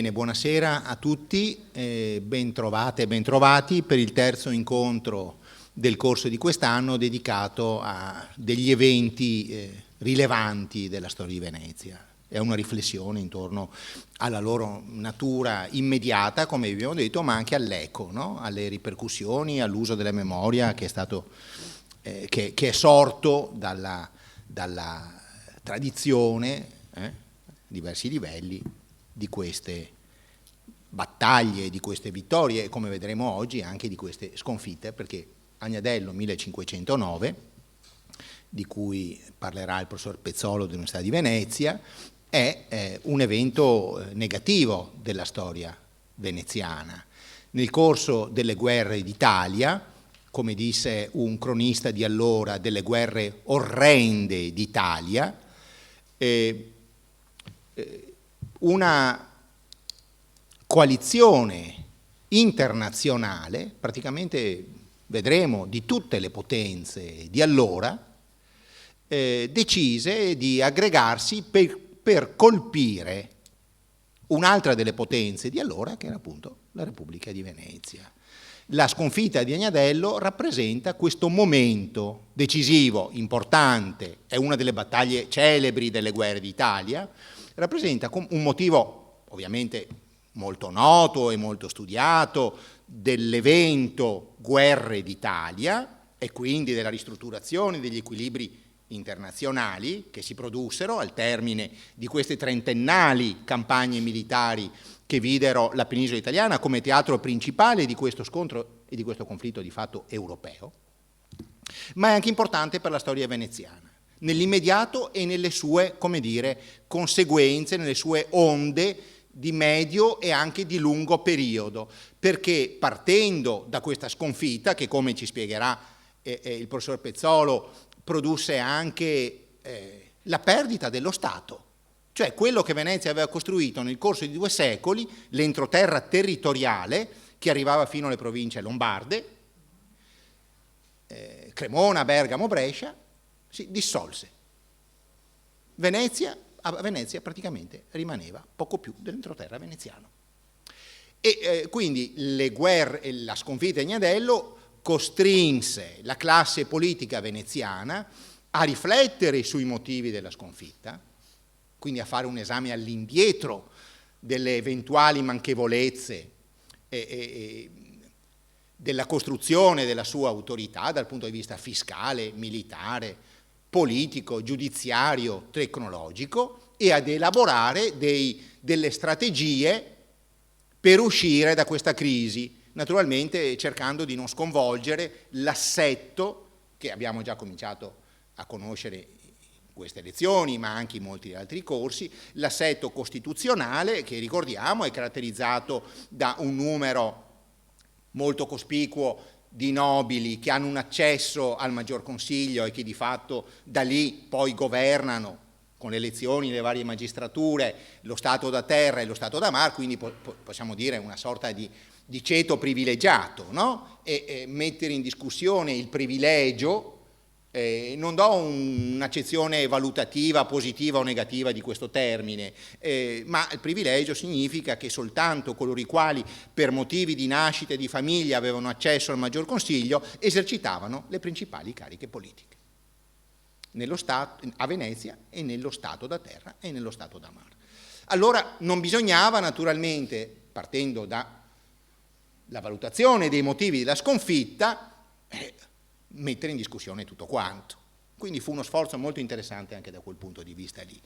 Bene, buonasera a tutti, ben trovate e ben trovati per il terzo incontro del corso di quest'anno dedicato a degli eventi rilevanti della storia di Venezia e a una riflessione intorno alla loro natura immediata, come abbiamo detto, ma anche all'eco, no? Alle ripercussioni, all'uso della memoria che è stato, che è sorto dalla tradizione, diversi livelli, di queste battaglie, di queste vittorie e, come vedremo oggi, anche di queste sconfitte, perché Agnadello 1509, di cui parlerà il professor Pezzolo dell'Università di Venezia, è un evento negativo della storia veneziana. Nel corso delle guerre d'Italia, come disse un cronista di allora, delle guerre orrende d'Italia, una coalizione internazionale, praticamente vedremo di tutte le potenze di allora, decise di aggregarsi per colpire un'altra delle potenze di allora, che era appunto la Repubblica di Venezia. La sconfitta di Agnadello rappresenta questo momento decisivo, importante, è una delle battaglie celebri delle guerre d'Italia, rappresenta un motivo ovviamente molto noto e molto studiato dell'evento guerre d'Italia e quindi della ristrutturazione degli equilibri internazionali che si produssero al termine di queste trentennali campagne militari che videro la penisola italiana come teatro principale di questo scontro e di questo conflitto di fatto europeo, ma è anche importante per la storia veneziana, nell'immediato e nelle sue, come dire, conseguenze, nelle sue onde di medio e anche di lungo periodo, perché partendo da questa sconfitta, che come ci spiegherà il professor Pezzolo, produsse anche la perdita dello Stato, cioè quello che Venezia aveva costruito nel corso di 2 secoli, l'entroterra territoriale che arrivava fino alle province lombarde, Cremona, Bergamo, Brescia, si dissolse. A Venezia praticamente rimaneva poco più dell'entroterra veneziano. E quindi le guerre, la sconfitta di Agnadello costrinse la classe politica veneziana a riflettere sui motivi della sconfitta, quindi a fare un esame all'indietro delle eventuali manchevolezze della costruzione della sua autorità dal punto di vista fiscale, militare, politico, giudiziario, tecnologico e ad elaborare delle strategie per uscire da questa crisi, naturalmente cercando di non sconvolgere l'assetto che abbiamo già cominciato a conoscere in queste lezioni, ma anche in molti altri corsi, l'assetto costituzionale che, ricordiamo, è caratterizzato da un numero molto cospicuo di nobili che hanno un accesso al Maggior Consiglio e che di fatto da lì poi governano con le elezioni nelle varie magistrature lo Stato da terra e lo Stato da mar, quindi possiamo dire una sorta di ceto privilegiato, no? E mettere in discussione il privilegio, non do un'accezione valutativa, positiva o negativa di questo termine, ma il privilegio significa che soltanto coloro i quali per motivi di nascita e di famiglia avevano accesso al Maggior Consiglio esercitavano le principali cariche politiche nello Stato, a Venezia e nello Stato da terra e nello Stato da mare. Allora non bisognava naturalmente, partendo dalla valutazione dei motivi della sconfitta, mettere in discussione tutto quanto. Quindi fu uno sforzo molto interessante anche da quel punto di vista lì.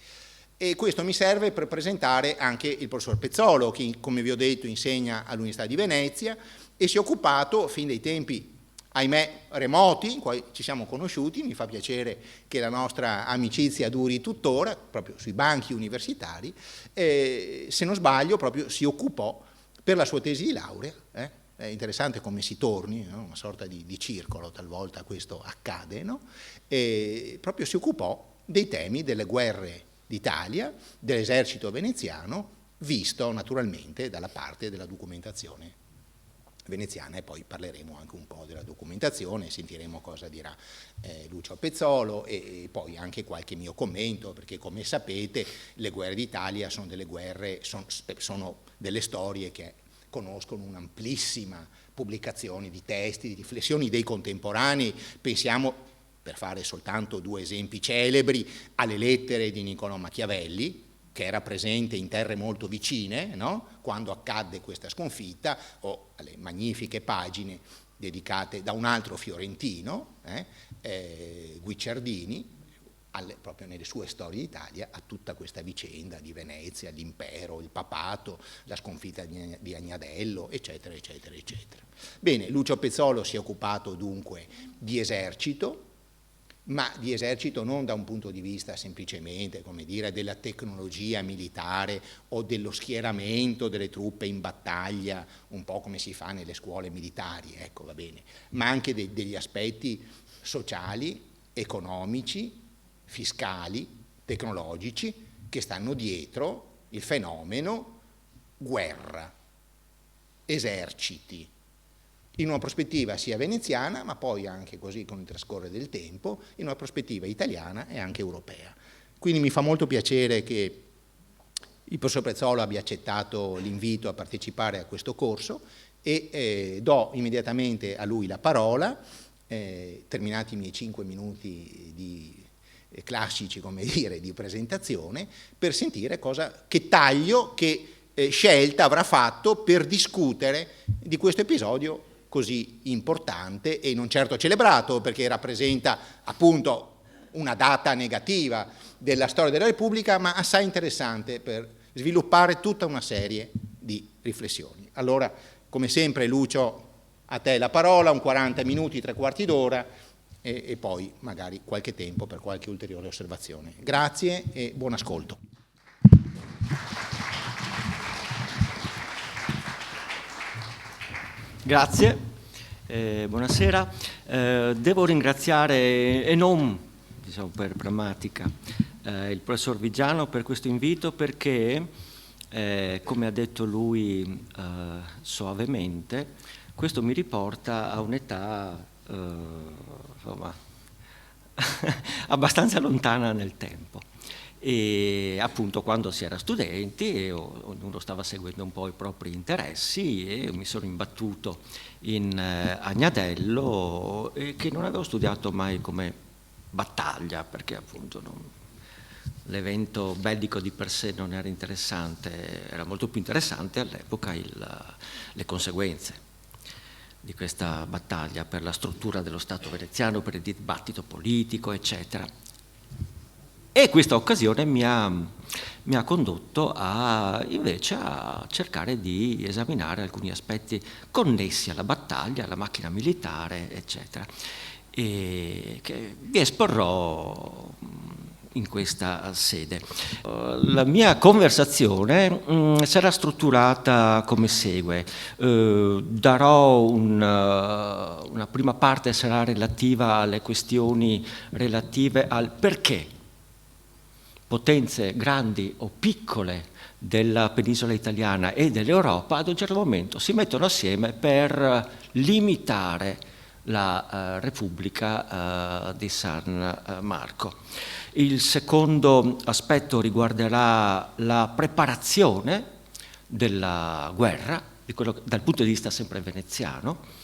E questo mi serve per presentare anche il professor Pezzolo, che come vi ho detto insegna all'Università di Venezia e si è occupato fin dai tempi, ahimè, remoti, in cui ci siamo conosciuti, mi fa piacere che la nostra amicizia duri tuttora, proprio sui banchi universitari, se non sbaglio proprio si occupò per la sua tesi di laurea, è interessante come si torni, no? Una sorta di circolo, talvolta questo accade, no? E proprio si occupò dei temi delle guerre d'Italia, dell'esercito veneziano, visto naturalmente dalla parte della documentazione veneziana, e poi parleremo anche un po' della documentazione, sentiremo cosa dirà Lucio Pezzolo e poi anche qualche mio commento, perché come sapete le guerre d'Italia sono delle guerre, sono delle storie che conoscono un'amplissima pubblicazione di testi, di riflessioni dei contemporanei. Pensiamo, per fare soltanto due esempi celebri, alle lettere di Niccolò Machiavelli, che era presente in terre molto vicine, no? Quando accadde questa sconfitta, o alle magnifiche pagine dedicate da un altro fiorentino, Guicciardini, proprio nelle sue storie d'Italia, a tutta questa vicenda di Venezia, l'impero, il papato, la sconfitta di Agnadello, eccetera, eccetera, eccetera. Bene, Lucio Pezzolo si è occupato dunque di esercito, ma di esercito non da un punto di vista semplicemente, come dire, della tecnologia militare o dello schieramento delle truppe in battaglia, un po' come si fa nelle scuole militari, ecco, va bene, ma anche degli aspetti sociali, economici, fiscali, tecnologici, che stanno dietro il fenomeno guerra, eserciti, in una prospettiva sia veneziana, ma poi anche così con il trascorrere del tempo, in una prospettiva italiana e anche europea. Quindi mi fa molto piacere che il professor Pezzolo abbia accettato l'invito a partecipare a questo corso e do immediatamente a lui la parola, terminati i miei 5 minuti classici, come dire, di presentazione, per sentire che taglio, che scelta avrà fatto per discutere di questo episodio così importante e non certo celebrato, perché rappresenta appunto una data negativa della storia della Repubblica, ma assai interessante per sviluppare tutta una serie di riflessioni. Allora, come sempre, Lucio, a te la parola, un 40 minuti, 3/4 d'ora, e poi magari qualche tempo per qualche ulteriore osservazione. Grazie e buon ascolto. Grazie, buonasera. Devo ringraziare, e non diciamo per grammatica, il professor Viggiano per questo invito, perché, come ha detto lui soavemente, questo mi riporta a un'età insomma abbastanza lontana nel tempo. E appunto quando si era studenti e ognuno stava seguendo un po' i propri interessi, e mi sono imbattuto in Agnadello, che non avevo studiato mai come battaglia, perché appunto l'evento bellico di per sé non era interessante, era molto più interessante all'epoca le conseguenze di questa battaglia per la struttura dello Stato veneziano, per il dibattito politico, eccetera. E questa occasione mi ha condotto invece a cercare di esaminare alcuni aspetti connessi alla battaglia, alla macchina militare, eccetera, e che vi esporrò in questa sede. La mia conversazione sarà strutturata come segue. Darò una prima parte, sarà relativa alle questioni relative al perché potenze grandi o piccole della penisola italiana e dell'Europa ad un certo momento si mettono assieme per limitare la Repubblica di San Marco. Il secondo aspetto riguarderà la preparazione della guerra, dal punto di vista sempre veneziano,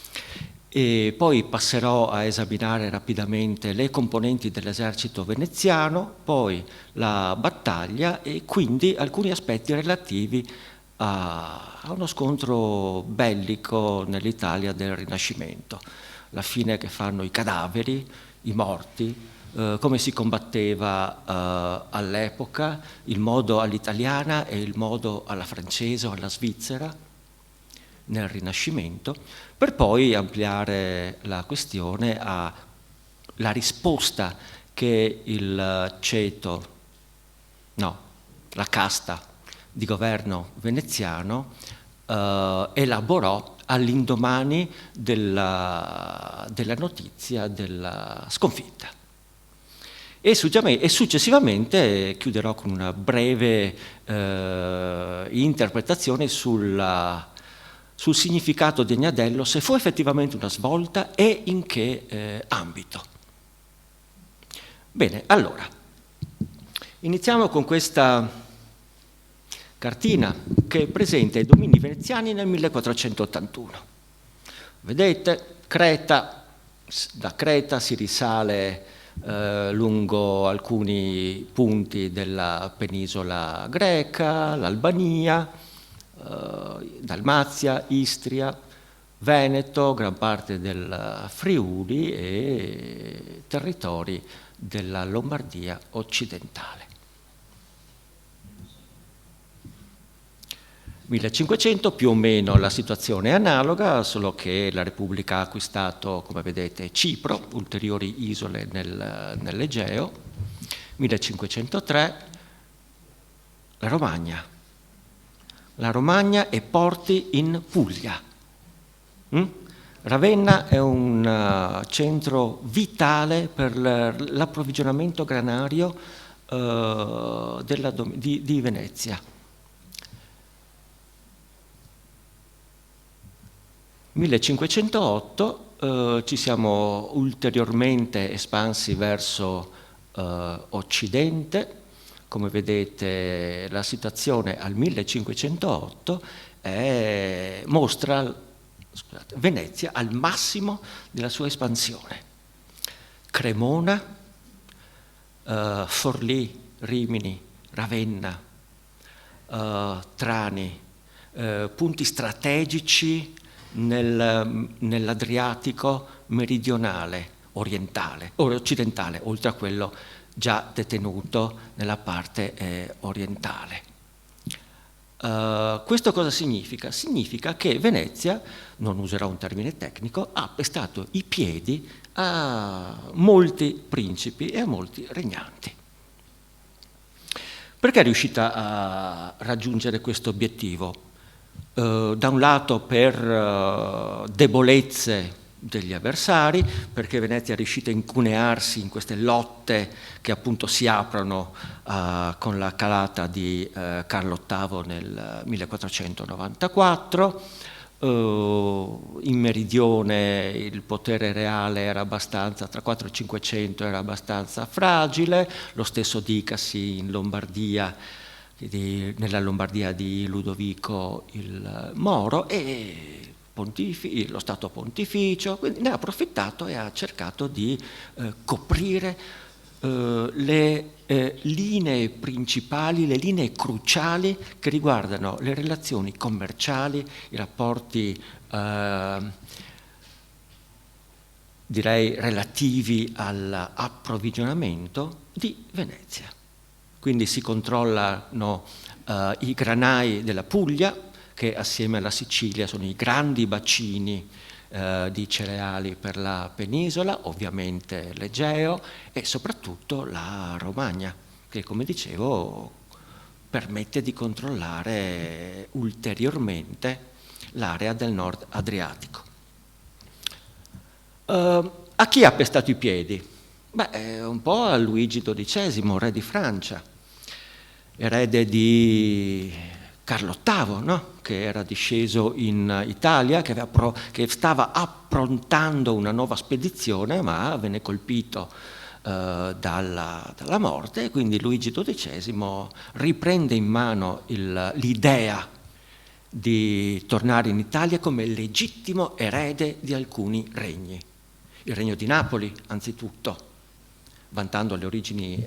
e poi passerò a esaminare rapidamente le componenti dell'esercito veneziano, poi la battaglia e quindi alcuni aspetti relativi a uno scontro bellico nell'Italia del Rinascimento, la fine che fanno i cadaveri, i morti, come si combatteva all'epoca, il modo all'italiana e il modo alla francese o alla svizzera nel Rinascimento, per poi ampliare la questione alla risposta che il ceto, la casta di governo veneziano elaborò all'indomani della notizia della sconfitta. E successivamente chiuderò con una breve interpretazione sulla sul significato di Agnadello, se fu effettivamente una svolta e in che ambito. Bene, allora, iniziamo con questa cartina che presenta i domini veneziani nel 1481. Vedete, Creta, da Creta si risale lungo alcuni punti della penisola greca, l'Albania, Dalmazia, Istria, Veneto, gran parte del Friuli e territori della Lombardia occidentale. 1500 più o meno la situazione è analoga, solo che la Repubblica ha acquistato, come vedete, Cipro, ulteriori isole nell'Egeo. 1503 la Romagna e porti in Puglia. Ravenna è un centro vitale per l'approvvigionamento granario di Venezia. 1508 ci siamo ulteriormente espansi verso occidente. Come vedete, la situazione al 1508 mostra Venezia al massimo della sua espansione. Cremona, Forlì, Rimini, Ravenna, Trani, punti strategici nell'Adriatico meridionale, occidentale, oltre a quello già detenuto nella parte orientale. Questo cosa significa? Significa che Venezia, non userò un termine tecnico, ha pestato i piedi a molti principi e a molti regnanti. Perché è riuscita a raggiungere questo obiettivo? Da un lato per debolezze degli avversari, perché Venezia è riuscita a incunearsi in queste lotte che appunto si aprono con la calata di Carlo VIII nel 1494. In meridione il potere reale era abbastanza, tra 400 e 500 era abbastanza fragile, lo stesso dicasi in Lombardia, nella Lombardia di Ludovico il Moro, e lo Stato Pontificio quindi ne ha approfittato e ha cercato di coprire le linee principali, le linee cruciali che riguardano le relazioni commerciali, i rapporti direi relativi all'approvvigionamento di Venezia. Quindi si controllano i granai della Puglia, che assieme alla Sicilia sono i grandi bacini di cereali per la penisola, ovviamente l'Egeo, e soprattutto la Romagna, che come dicevo permette di controllare ulteriormente l'area del nord Adriatico. A chi ha pestato i piedi? Beh, un po' a Luigi XII, re di Francia, erede di Carlo VIII, no? Che era disceso in Italia, che stava approntando una nuova spedizione, ma venne colpito dalla morte, e quindi Luigi XII riprende in mano l'idea di tornare in Italia come legittimo erede di alcuni regni. Il regno di Napoli, anzitutto, vantando le origini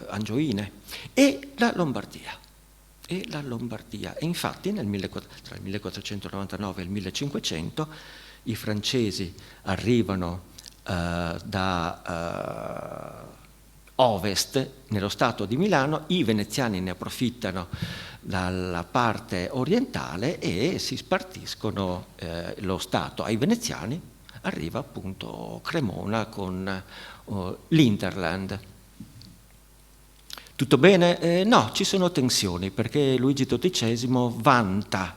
angioine, e la Lombardia. E infatti tra il 1499 e il 1500 i francesi arrivano da ovest nello stato di Milano, i veneziani ne approfittano dalla parte orientale e si spartiscono lo stato. Ai veneziani arriva appunto Cremona con l'Interland. Tutto bene? No, ci sono tensioni, perché Luigi XII vanta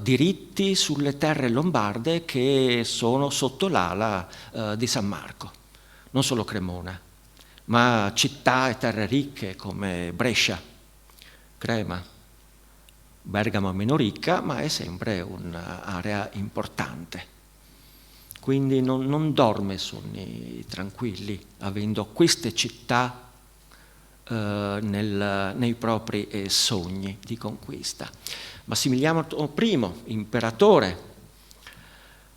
diritti sulle terre lombarde che sono sotto l'ala di San Marco, non solo Cremona, ma città e terre ricche come Brescia, Crema, Bergamo meno ricca, ma è sempre un'area importante. Quindi non dorme sonni tranquilli, avendo queste città nei propri sogni di conquista. Massimiliano I, imperatore.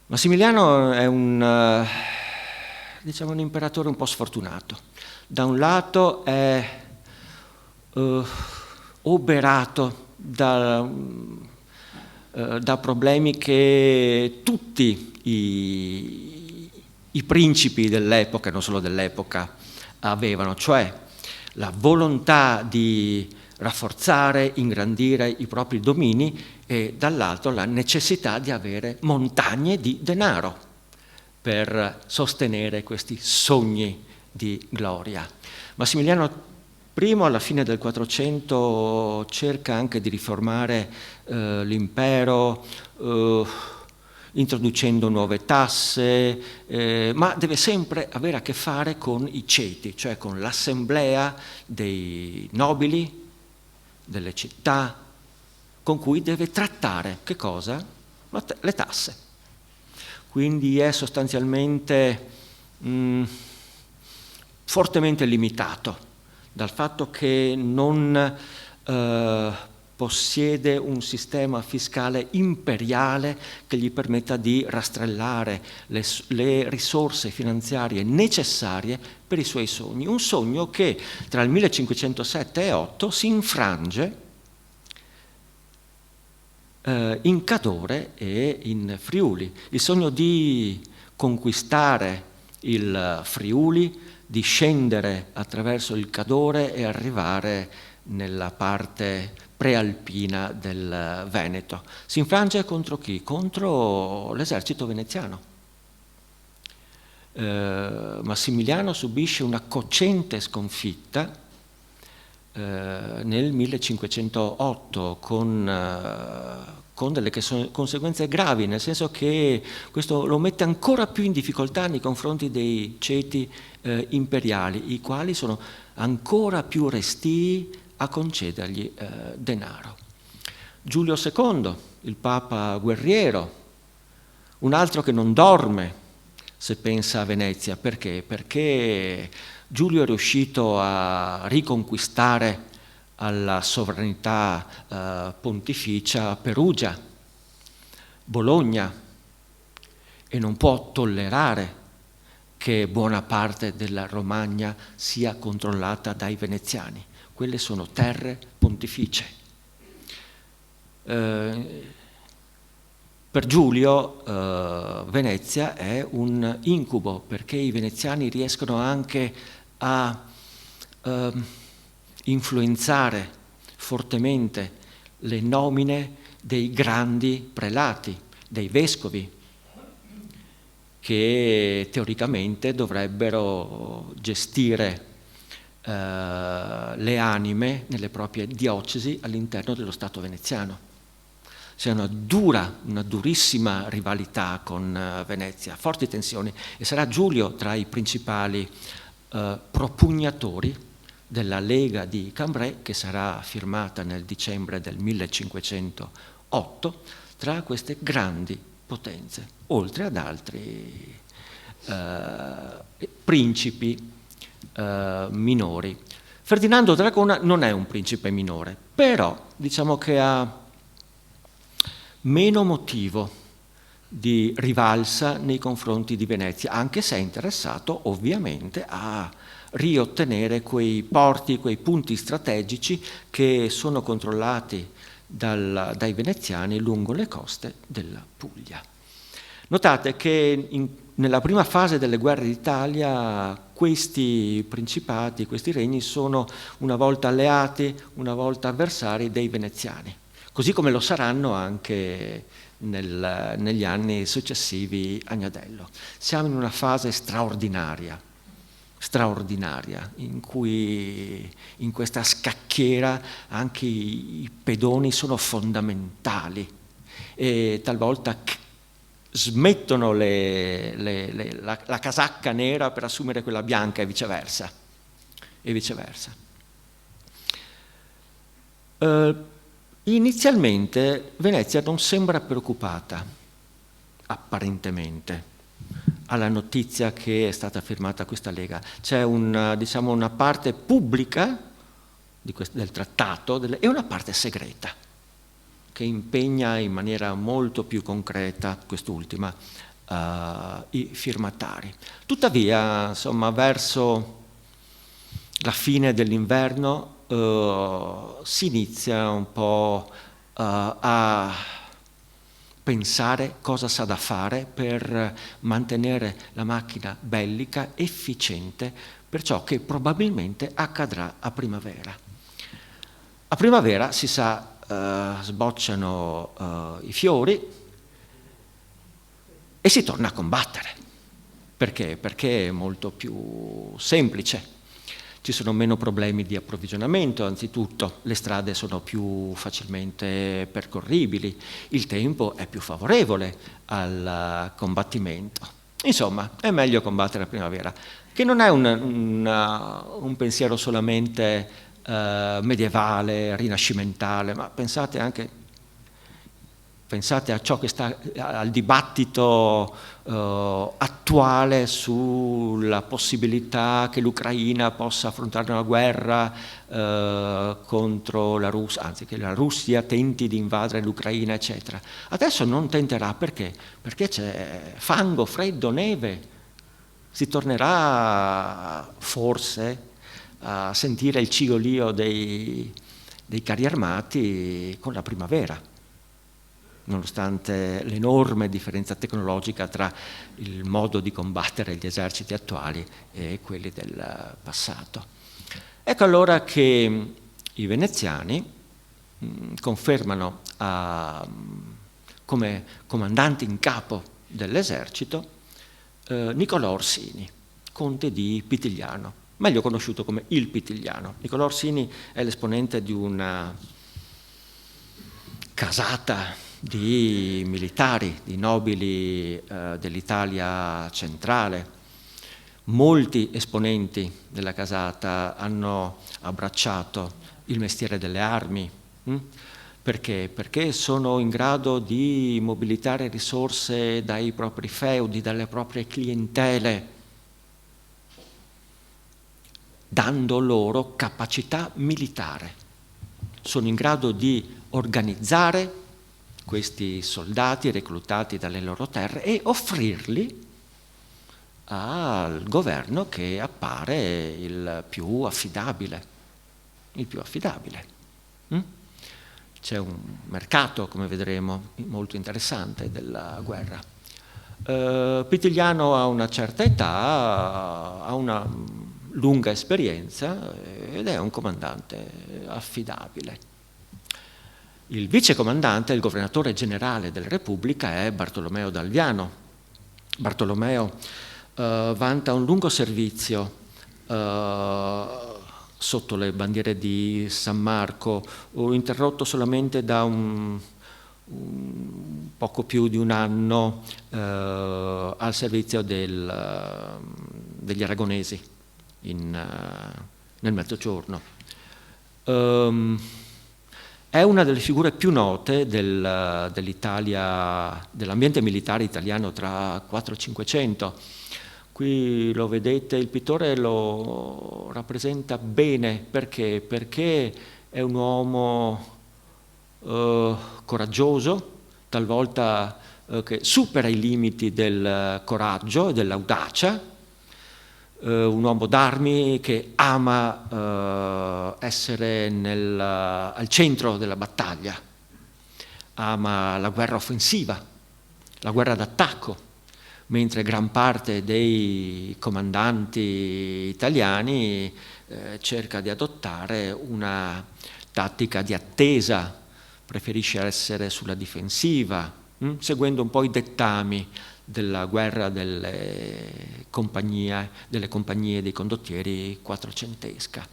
Massimiliano è un imperatore un po' sfortunato. Da un lato è oberato da problemi che tutti i principi dell'epoca, non solo dell'epoca, avevano, cioè la volontà di rafforzare, ingrandire i propri domini e dall'altro la necessità di avere montagne di denaro per sostenere questi sogni di gloria. Massimiliano I alla fine del 400 cerca anche di riformare l'impero, introducendo nuove tasse, ma deve sempre avere a che fare con i ceti, cioè con l'assemblea dei nobili, delle città, con cui deve trattare che cosa? Le tasse. Quindi è sostanzialmente fortemente limitato dal fatto che non possiede un sistema fiscale imperiale che gli permetta di rastrellare le risorse finanziarie necessarie per i suoi sogni. Un sogno che tra il 1507 e 8 si infrange in Cadore e in Friuli. Il sogno di conquistare il Friuli, di scendere attraverso il Cadore e arrivare nella parte prealpina del Veneto. Si infrange contro chi? Contro l'esercito veneziano. Massimiliano subisce una cocente sconfitta nel 1508 con delle conseguenze gravi, nel senso che questo lo mette ancora più in difficoltà nei confronti dei ceti imperiali, i quali sono ancora più restii a concedergli denaro. Giulio II, il Papa guerriero, un altro che non dorme se pensa a Venezia. Perché? Perché Giulio è riuscito a riconquistare alla sovranità pontificia Perugia, Bologna, e non può tollerare che buona parte della Romagna sia controllata dai veneziani. Quelle sono terre pontificie. Per Giulio Venezia è un incubo, perché i veneziani riescono anche a influenzare fortemente le nomine dei grandi prelati, dei vescovi, che teoricamente dovrebbero gestire le anime nelle proprie diocesi all'interno dello Stato veneziano. C'è una durissima rivalità con Venezia, forti tensioni, e sarà Giulio tra i principali propugnatori della Lega di Cambrai, che sarà firmata nel dicembre del 1508 tra queste grandi potenze, oltre ad altri principi minori. Ferdinando Dragona non è un principe minore, però diciamo che ha meno motivo di rivalsa nei confronti di Venezia, anche se è interessato ovviamente a riottenere quei porti, quei punti strategici che sono controllati dai veneziani lungo le coste della Puglia. Notate che nella prima fase delle guerre d'Italia questi principati, questi regni sono una volta alleati, una volta avversari dei veneziani, così come lo saranno anche negli anni successivi a Agnadello. Siamo in una fase straordinaria, in cui in questa scacchiera anche i pedoni sono fondamentali e talvolta smettono la casacca nera per assumere quella bianca e viceversa. inizialmente Venezia non sembra preoccupata, apparentemente, alla notizia che è stata firmata questa lega. C'è una parte pubblica del trattato e una parte segreta che impegna in maniera molto più concreta, quest'ultima, i firmatari. Tuttavia, insomma, verso la fine dell'inverno si inizia un po' a pensare cosa s'ha da fare per mantenere la macchina bellica efficiente per ciò che probabilmente accadrà a primavera. A primavera, si sa, sbocciano i fiori e si torna a combattere. Perché? Perché è molto più semplice. Ci sono meno problemi di approvvigionamento, anzitutto, le strade sono più facilmente percorribili, il tempo è più favorevole al combattimento. Insomma, è meglio combattere a primavera, che non è un pensiero solamente medievale, rinascimentale, ma pensate a ciò che sta al dibattito attuale sulla possibilità che l'Ucraina possa affrontare una guerra contro la Russia, anzi che la Russia tenti di invadere l'Ucraina, eccetera. Adesso non tenterà, perché? Perché c'è fango, freddo, neve. Si tornerà forse a sentire il cigolio dei carri armati con la primavera, nonostante l'enorme differenza tecnologica tra il modo di combattere gli eserciti attuali e quelli del passato. Ecco allora che i veneziani confermano come comandante in capo dell'esercito Niccolò Orsini, conte di Pitigliano, meglio conosciuto come il Pitigliano. Niccolò Orsini è l'esponente di una casata di militari, di nobili dell'Italia centrale. Molti esponenti della casata hanno abbracciato il mestiere delle armi. Perché? Perché sono in grado di mobilitare risorse dai propri feudi, dalle proprie clientele, dando loro capacità militare. Sono in grado di organizzare questi soldati reclutati dalle loro terre e offrirli al governo che appare il più affidabile. C'è un mercato, come vedremo, molto interessante della guerra. Pitigliano ha una certa età, ha una lunga esperienza ed è un comandante affidabile. Il vicecomandante, il governatore generale della Repubblica, è Bartolomeo d'Alviano. Bartolomeo vanta un lungo servizio sotto le bandiere di San Marco, interrotto solamente da un poco più di un anno al servizio degli aragonesi nel Mezzogiorno. È una delle figure più note dell'Italia, dell'ambiente militare italiano tra 400 e 500. Qui lo vedete, il pittore lo rappresenta bene. Perché? Perché è un uomo coraggioso, talvolta che supera i limiti del coraggio e dell'audacia, un uomo d'armi che ama essere al centro della battaglia, ama la guerra offensiva, la guerra d'attacco, mentre gran parte dei comandanti italiani cerca di adottare una tattica di attesa, preferisce essere sulla difensiva, seguendo un po' i dettami della guerra delle compagnie dei condottieri quattrocentesca.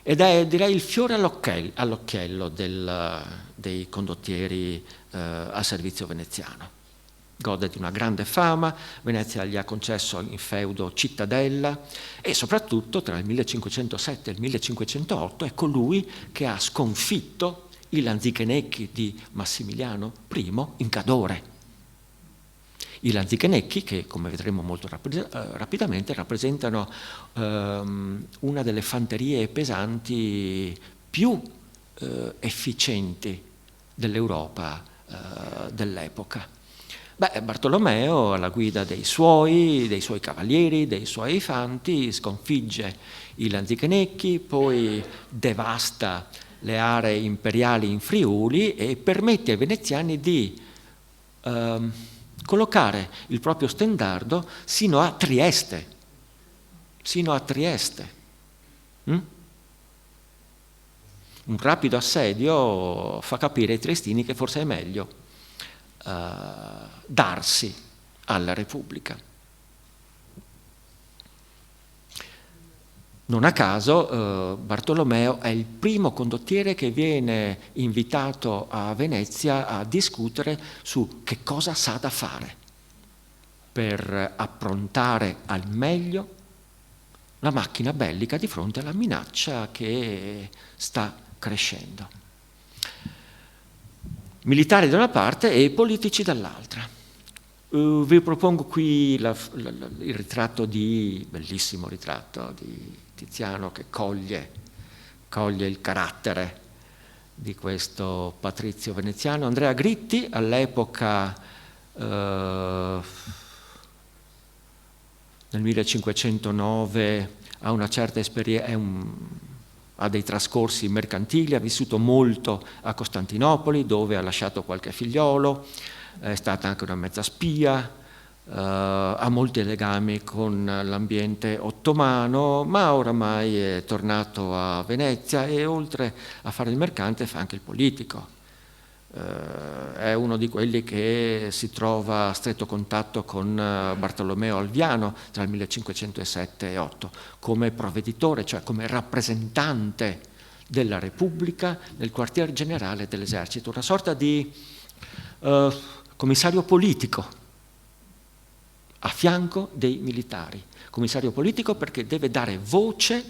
Ed è, direi, il fiore all'occhiello dei condottieri al servizio veneziano. Gode di una grande fama, Venezia gli ha concesso in feudo cittadella e soprattutto tra il 1507 e il 1508 è colui che ha sconfitto i lanzichenecchi di Massimiliano I in Cadore. I lanzichenecchi, che come vedremo molto rapidamente, rappresentano una delle fanterie pesanti più efficienti dell'Europa dell'epoca. Bartolomeo, alla guida dei suoi cavalieri, dei suoi fanti, sconfigge i lanzichenecchi, poi devasta le aree imperiali in Friuli e permette ai veneziani di collocare il proprio stendardo sino a Trieste. Un rapido assedio fa capire ai triestini che forse è meglio darsi alla Repubblica. Non a caso Bartolomeo è il primo condottiere che viene invitato a Venezia a discutere su che cosa sa da fare per approntare al meglio la macchina bellica di fronte alla minaccia che sta crescendo. Militari da una parte e politici dall'altra. Vi propongo qui il ritratto bellissimo ritratto di Tiziano che coglie il carattere di questo patrizio veneziano. Andrea Gritti, all'epoca nel 1509 ha una certa esperienza, ha dei trascorsi mercantili, ha vissuto molto a Costantinopoli dove ha lasciato qualche figliolo, è stata anche una mezza spia, ha molti legami con l'ambiente ottomano, ma oramai è tornato a Venezia e oltre a fare il mercante fa anche il politico. È uno di quelli che si trova a stretto contatto con Bartolomeo Alviano tra il 1507 e 8 come provveditore, cioè come rappresentante della Repubblica nel quartier generale dell'esercito, una sorta di commissario politico a fianco dei militari. Commissario politico perché deve dare voce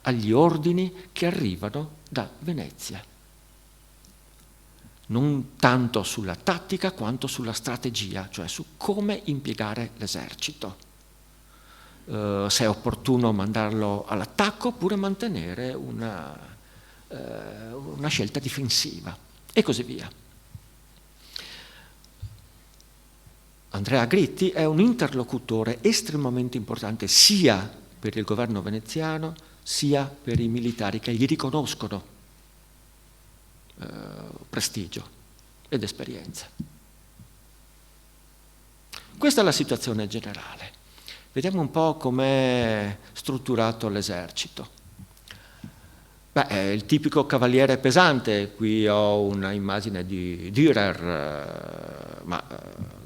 agli ordini che arrivano da Venezia. Non tanto sulla tattica quanto sulla strategia, cioè su come impiegare l'esercito. Se è opportuno mandarlo all'attacco oppure mantenere una scelta difensiva e così via. Andrea Gritti è un interlocutore estremamente importante sia per il governo veneziano sia per i militari che gli riconoscono prestigio ed esperienza. Questa è la situazione generale. Vediamo un po' com'è strutturato l'esercito. È il tipico cavaliere pesante. Qui ho una immagine di Dürer, ma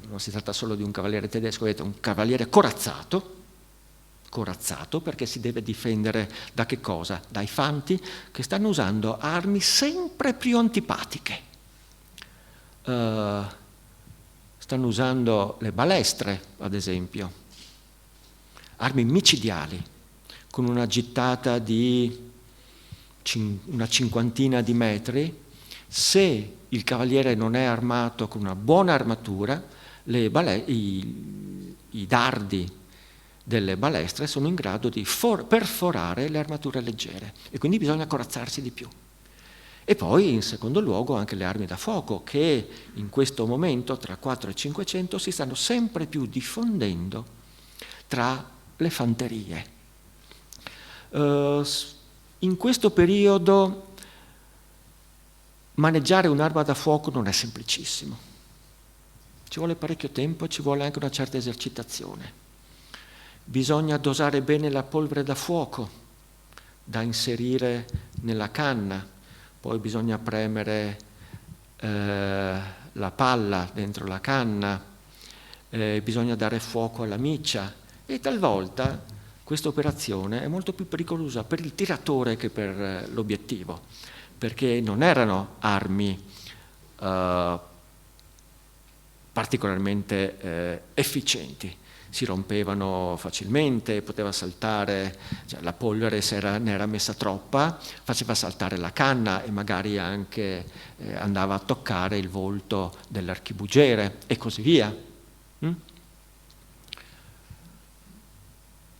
non si tratta solo di un cavaliere tedesco, è un cavaliere corazzato perché si deve difendere da che cosa? Dai fanti che stanno usando armi sempre più antipatiche. Stanno usando le balestre, ad esempio, armi micidiali, con una gittata di una cinquantina di metri. Se il cavaliere non è armato con una buona armatura, i dardi delle balestre sono in grado di perforare le armature leggere e quindi bisogna corazzarsi di più. E poi in secondo luogo anche le armi da fuoco che in questo momento tra 4 e 500 si stanno sempre più diffondendo tra le fanterie. In questo periodo maneggiare un'arma da fuoco non è semplicissimo. Ci vuole parecchio tempo e ci vuole anche una certa esercitazione. Bisogna dosare bene la polvere da fuoco da inserire nella canna, poi bisogna premere la palla dentro la canna, bisogna dare fuoco alla miccia e talvolta questa operazione è molto più pericolosa per il tiratore che per l'obiettivo, perché non erano armi particolarmente efficienti. si rompevano facilmente, poteva saltare, cioè la polvere se ne era messa troppa, faceva saltare la canna e magari anche andava a toccare il volto dell'archibugiere e così via.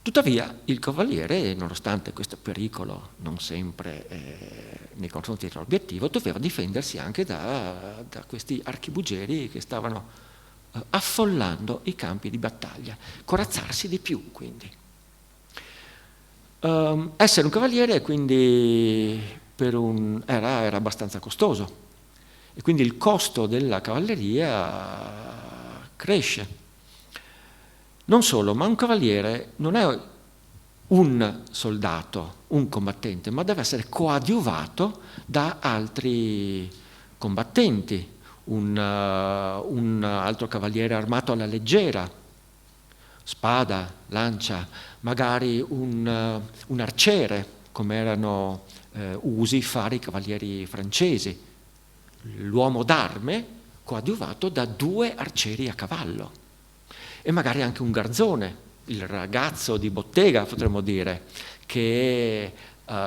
Tuttavia il cavaliere, nonostante questo pericolo non sempre nei confronti dell'obiettivo, doveva difendersi anche da questi archibugieri che stavano affollando i campi di battaglia, corazzarsi di più quindi. Essere un cavaliere quindi era abbastanza costoso e quindi il costo della cavalleria cresce. Non solo, ma un cavaliere non è un soldato, un combattente, ma deve essere coadiuvato da altri combattenti, un altro cavaliere armato alla leggera, spada, lancia, magari un arciere, come erano usi fare i cavalieri francesi, l'uomo d'arme coadiuvato da 2 arcieri a cavallo. E magari anche un garzone, il ragazzo di bottega, potremmo dire, che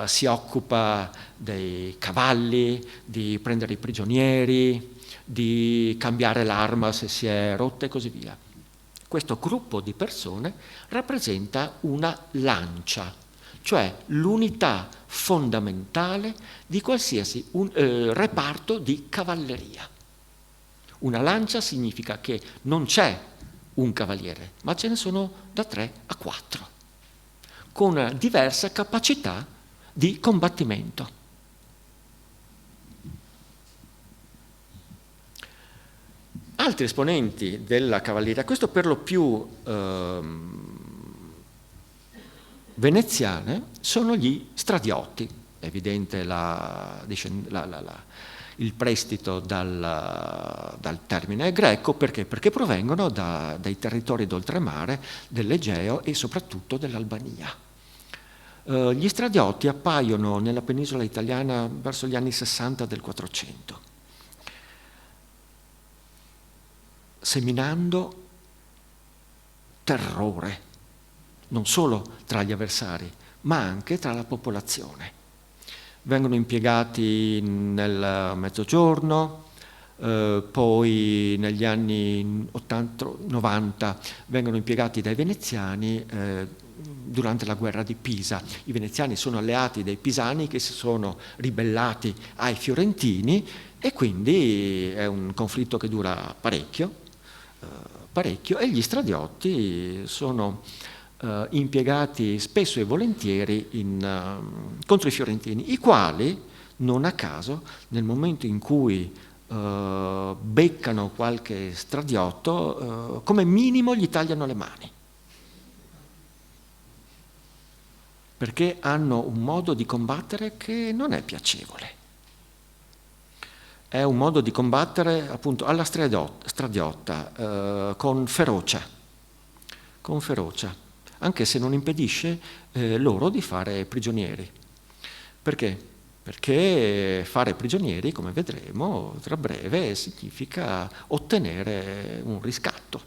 si occupa dei cavalli, di prendere i prigionieri, di cambiare l'arma se si è rotta e così via. Questo gruppo di persone rappresenta una lancia, cioè l'unità fondamentale di qualsiasi reparto di cavalleria. Una lancia significa che non c'è un cavaliere, ma ce ne sono da 3 a 4, con diversa capacità di combattimento. Altri esponenti della cavalleria, questo per lo più veneziane, sono gli stradiotti. È evidente il prestito dal termine greco, perché? Perché provengono dai territori d'oltremare, dell'Egeo e soprattutto dell'Albania. Gli stradiotti appaiono nella penisola italiana verso gli anni 60 del 400, seminando terrore, non solo tra gli avversari, ma anche tra la popolazione. Vengono impiegati nel Mezzogiorno, poi negli anni 80-90 vengono impiegati dai veneziani durante la guerra di Pisa. I veneziani sono alleati dei pisani che si sono ribellati ai fiorentini e quindi è un conflitto che dura parecchio e gli stradiotti sono impiegati spesso e volentieri contro i fiorentini, i quali, non a caso, nel momento in cui beccano qualche stradiotto, come minimo gli tagliano le mani, perché hanno un modo di combattere che non è piacevole. È un modo di combattere appunto alla stradiotta, con ferocia, anche se non impedisce loro di fare prigionieri. Perché? Perché fare prigionieri, come vedremo tra breve, significa ottenere un riscatto.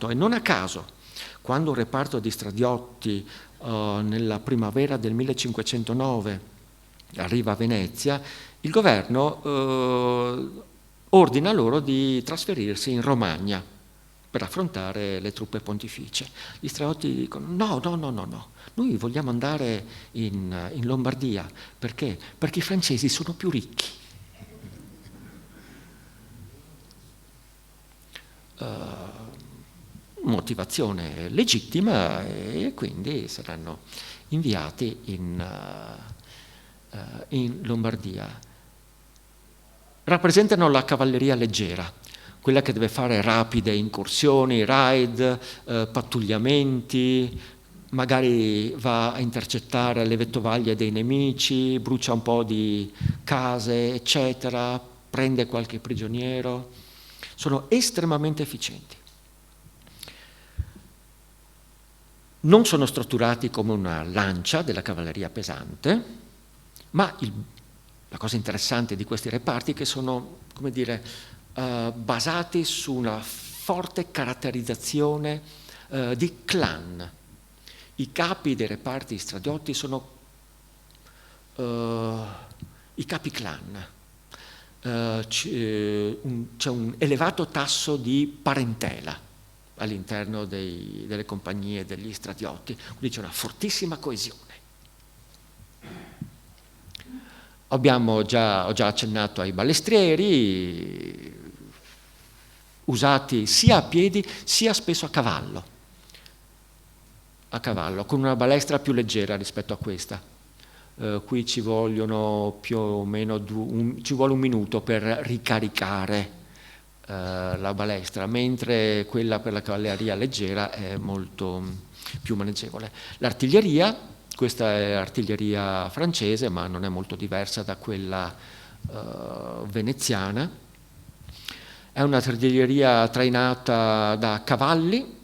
E non a caso, quando un reparto di stradiotti nella primavera del 1509 arriva a Venezia, il governo ordina loro di trasferirsi in Romagna per affrontare le truppe pontificie. Gli stradiotti dicono no, noi vogliamo andare in Lombardia. Perché? Perché i francesi sono più ricchi. Motivazione legittima, e quindi saranno inviati in Lombardia. Rappresentano la cavalleria leggera, quella che deve fare rapide incursioni, raid, pattugliamenti, magari va a intercettare le vettovaglie dei nemici, brucia un po' di case, eccetera, prende qualche prigioniero. Sono estremamente efficienti. Non sono strutturati come una lancia della cavalleria pesante, ma la cosa interessante di questi reparti è che sono, come dire, basati su una forte caratterizzazione di clan. I capi dei reparti stradiotti sono i capi clan. C'è un elevato tasso di parentela all'interno delle compagnie degli stradiotti, quindi c'è una fortissima coesione. Ho già accennato ai balestrieri, usati sia a piedi sia spesso a cavallo, con una balestra più leggera rispetto a questa. Qui ci vogliono più o meno ci vuole un minuto per ricaricare la balestra, mentre quella per la cavalleria leggera è molto più maneggevole. L'artiglieria, questa è artiglieria francese, ma non è molto diversa da quella veneziana. È un'artiglieria trainata da cavalli,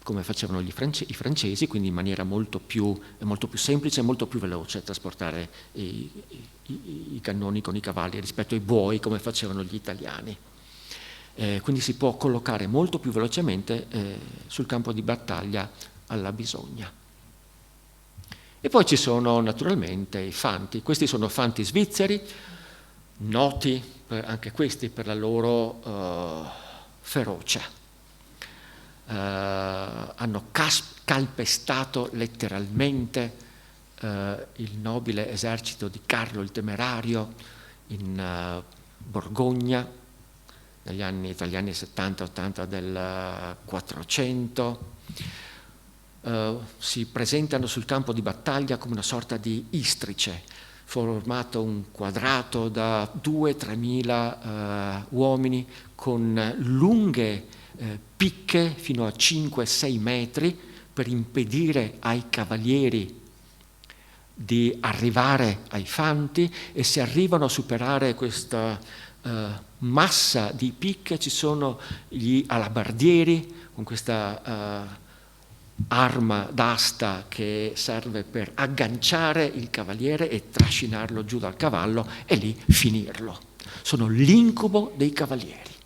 come facevano i francesi, quindi in maniera molto più semplice e molto più veloce trasportare i cannoni con i cavalli rispetto ai buoi, come facevano gli italiani. Quindi si può collocare molto più velocemente sul campo di battaglia alla bisogna. E poi ci sono naturalmente i fanti. Questi sono fanti svizzeri, noti anche questi per la loro ferocia. Hanno calpestato letteralmente il nobile esercito di Carlo il Temerario in Borgogna tra gli anni 70-80 del 400. Si presentano sul campo di battaglia come una sorta di istrice, formato un quadrato da 2-3 mila uomini con lunghe picche fino a 5-6 metri per impedire ai cavalieri di arrivare ai fanti, e se arrivano a superare questa massa di picche ci sono gli alabardieri con questa arma d'asta che serve per agganciare il cavaliere e trascinarlo giù dal cavallo e lì finirlo. Sono l'incubo dei cavalieri.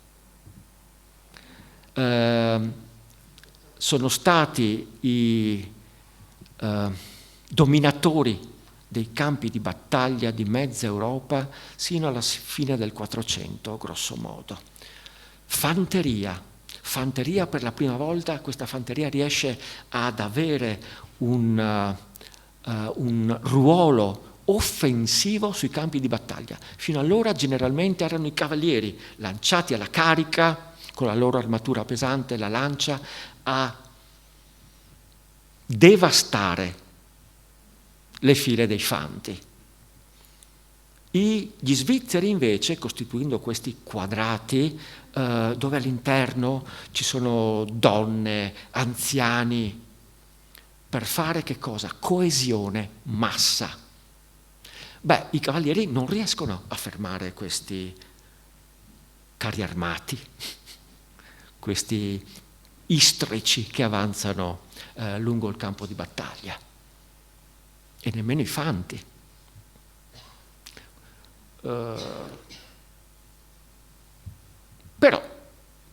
Sono stati i dominatori dei campi di battaglia di mezza Europa sino alla fine del 400, grosso modo. Fanteria per la prima volta, questa fanteria riesce ad avere un ruolo offensivo sui campi di battaglia. Fino allora generalmente erano i cavalieri lanciati alla carica con la loro armatura pesante, la lancia, a devastare le file dei fanti. Gli svizzeri invece, costituendo questi quadrati dove all'interno ci sono donne, anziani, per fare che cosa? Coesione, massa. I cavalieri non riescono a fermare questi carri armati, questi istrici che avanzano lungo il campo di battaglia, e nemmeno i fanti. Però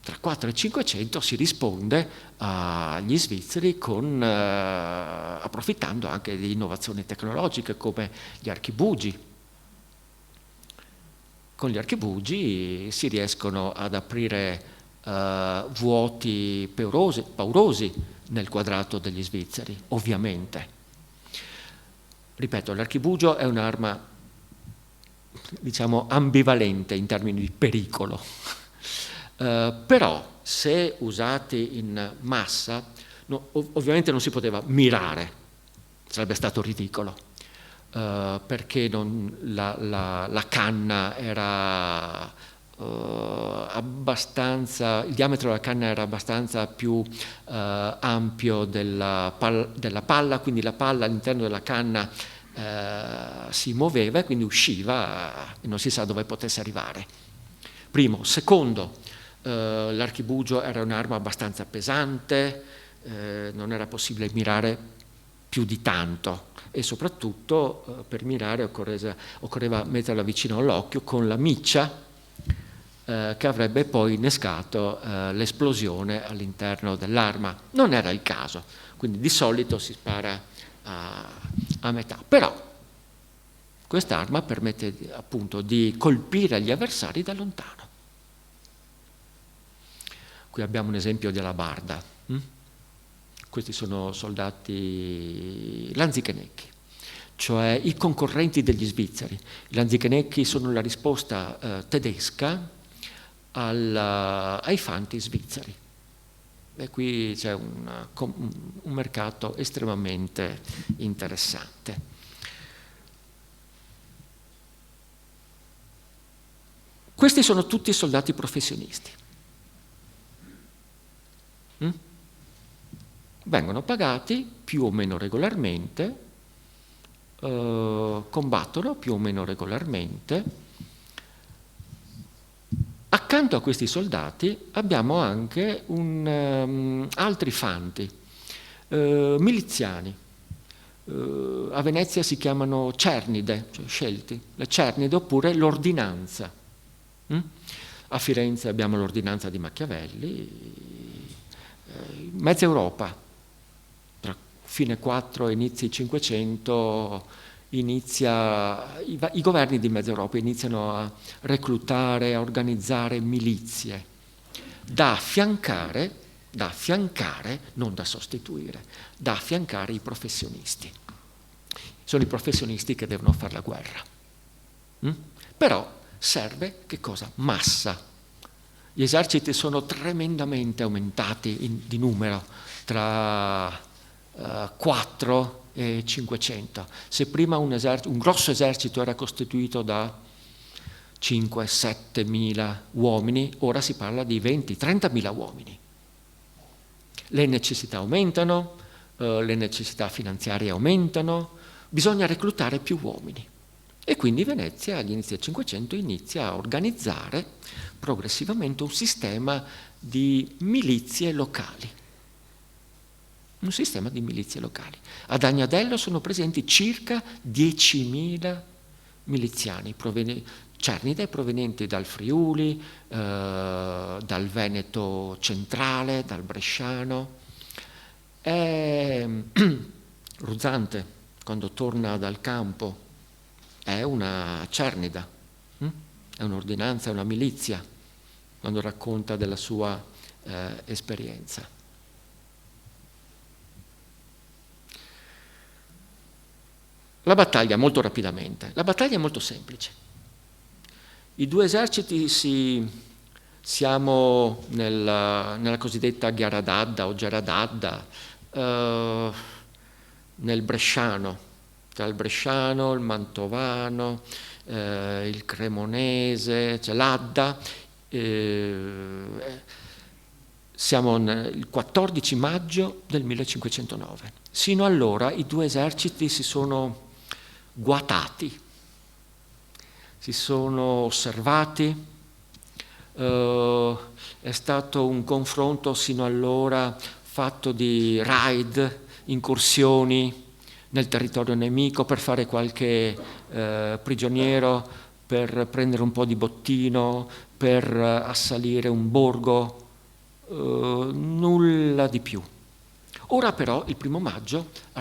tra 4 e 500 si risponde agli svizzeri approfittando anche di innovazioni tecnologiche come gli archibugi. Con gli archibugi si riescono ad aprire vuoti paurosi nel quadrato degli svizzeri, ovviamente. Ripeto, l'archibugio è un'arma, diciamo, ambivalente in termini di pericolo. Però se usati in massa, ovviamente non si poteva mirare, sarebbe stato ridicolo, perché la canna era il diametro della canna era abbastanza più ampio della palla, quindi la palla all'interno della canna si muoveva e quindi usciva e non si sa dove potesse arrivare. Primo. Secondo, l'archibugio era un'arma abbastanza pesante, non era possibile mirare più di tanto, e soprattutto per mirare occorreva metterla vicino all'occhio con la miccia che avrebbe poi innescato l'esplosione all'interno dell'arma. Non era il caso, quindi di solito si spara a metà. Però quest'arma permette appunto di colpire gli avversari da lontano. Qui abbiamo un esempio di alabarda. Questi sono soldati lanzichenecchi, cioè i concorrenti degli svizzeri. I lanzichenecchi sono la risposta tedesca ai fanti svizzeri. E qui c'è un mercato estremamente interessante. Questi sono tutti soldati professionisti. Vengono pagati più o meno regolarmente, combattono più o meno regolarmente. Accanto a questi soldati abbiamo anche altri fanti, miliziani. A Venezia si chiamano cernide, cioè scelti, le cernide oppure l'ordinanza. A Firenze abbiamo l'ordinanza di Machiavelli. In mezza Europa, tra fine 4 e inizi 500, i governi di mezza Europa iniziano a reclutare, a organizzare milizie da affiancare, non da sostituire, da affiancare i professionisti. Sono i professionisti che devono fare la guerra. Però serve che cosa? Massa. Gli eserciti sono tremendamente aumentati di numero, tra 4 e 500. Se prima un grosso esercito era costituito da 5-7 mila uomini, ora si parla di 20-30 mila uomini. Le necessità aumentano, le necessità finanziarie aumentano, bisogna reclutare più uomini. E quindi Venezia, agli inizi del Cinquecento, inizia a organizzare progressivamente un sistema di milizie locali. Un sistema di milizie locali. Ad Agnadello sono presenti circa 10.000 miliziani, cernide provenienti dal Friuli, dal Veneto centrale, dal Bresciano. Ruzzante, quando torna dal campo, è una cernida, è un'ordinanza, è una milizia, quando racconta della sua esperienza. La battaglia, molto rapidamente, la battaglia è molto semplice. I due eserciti siamo nella cosiddetta Gharadadda o Geradadda, nel Bresciano, tra il Bresciano, il Mantovano, il Cremonese, c'è l'Adda. Siamo il 14 maggio del 1509. Sino allora i due eserciti si sono guatati, si sono osservati, è stato un confronto sino allora fatto di raid, incursioni nel territorio nemico per fare qualche prigioniero, per prendere un po' di bottino, per assalire un borgo, nulla di più. Ora però, il 1° maggio, è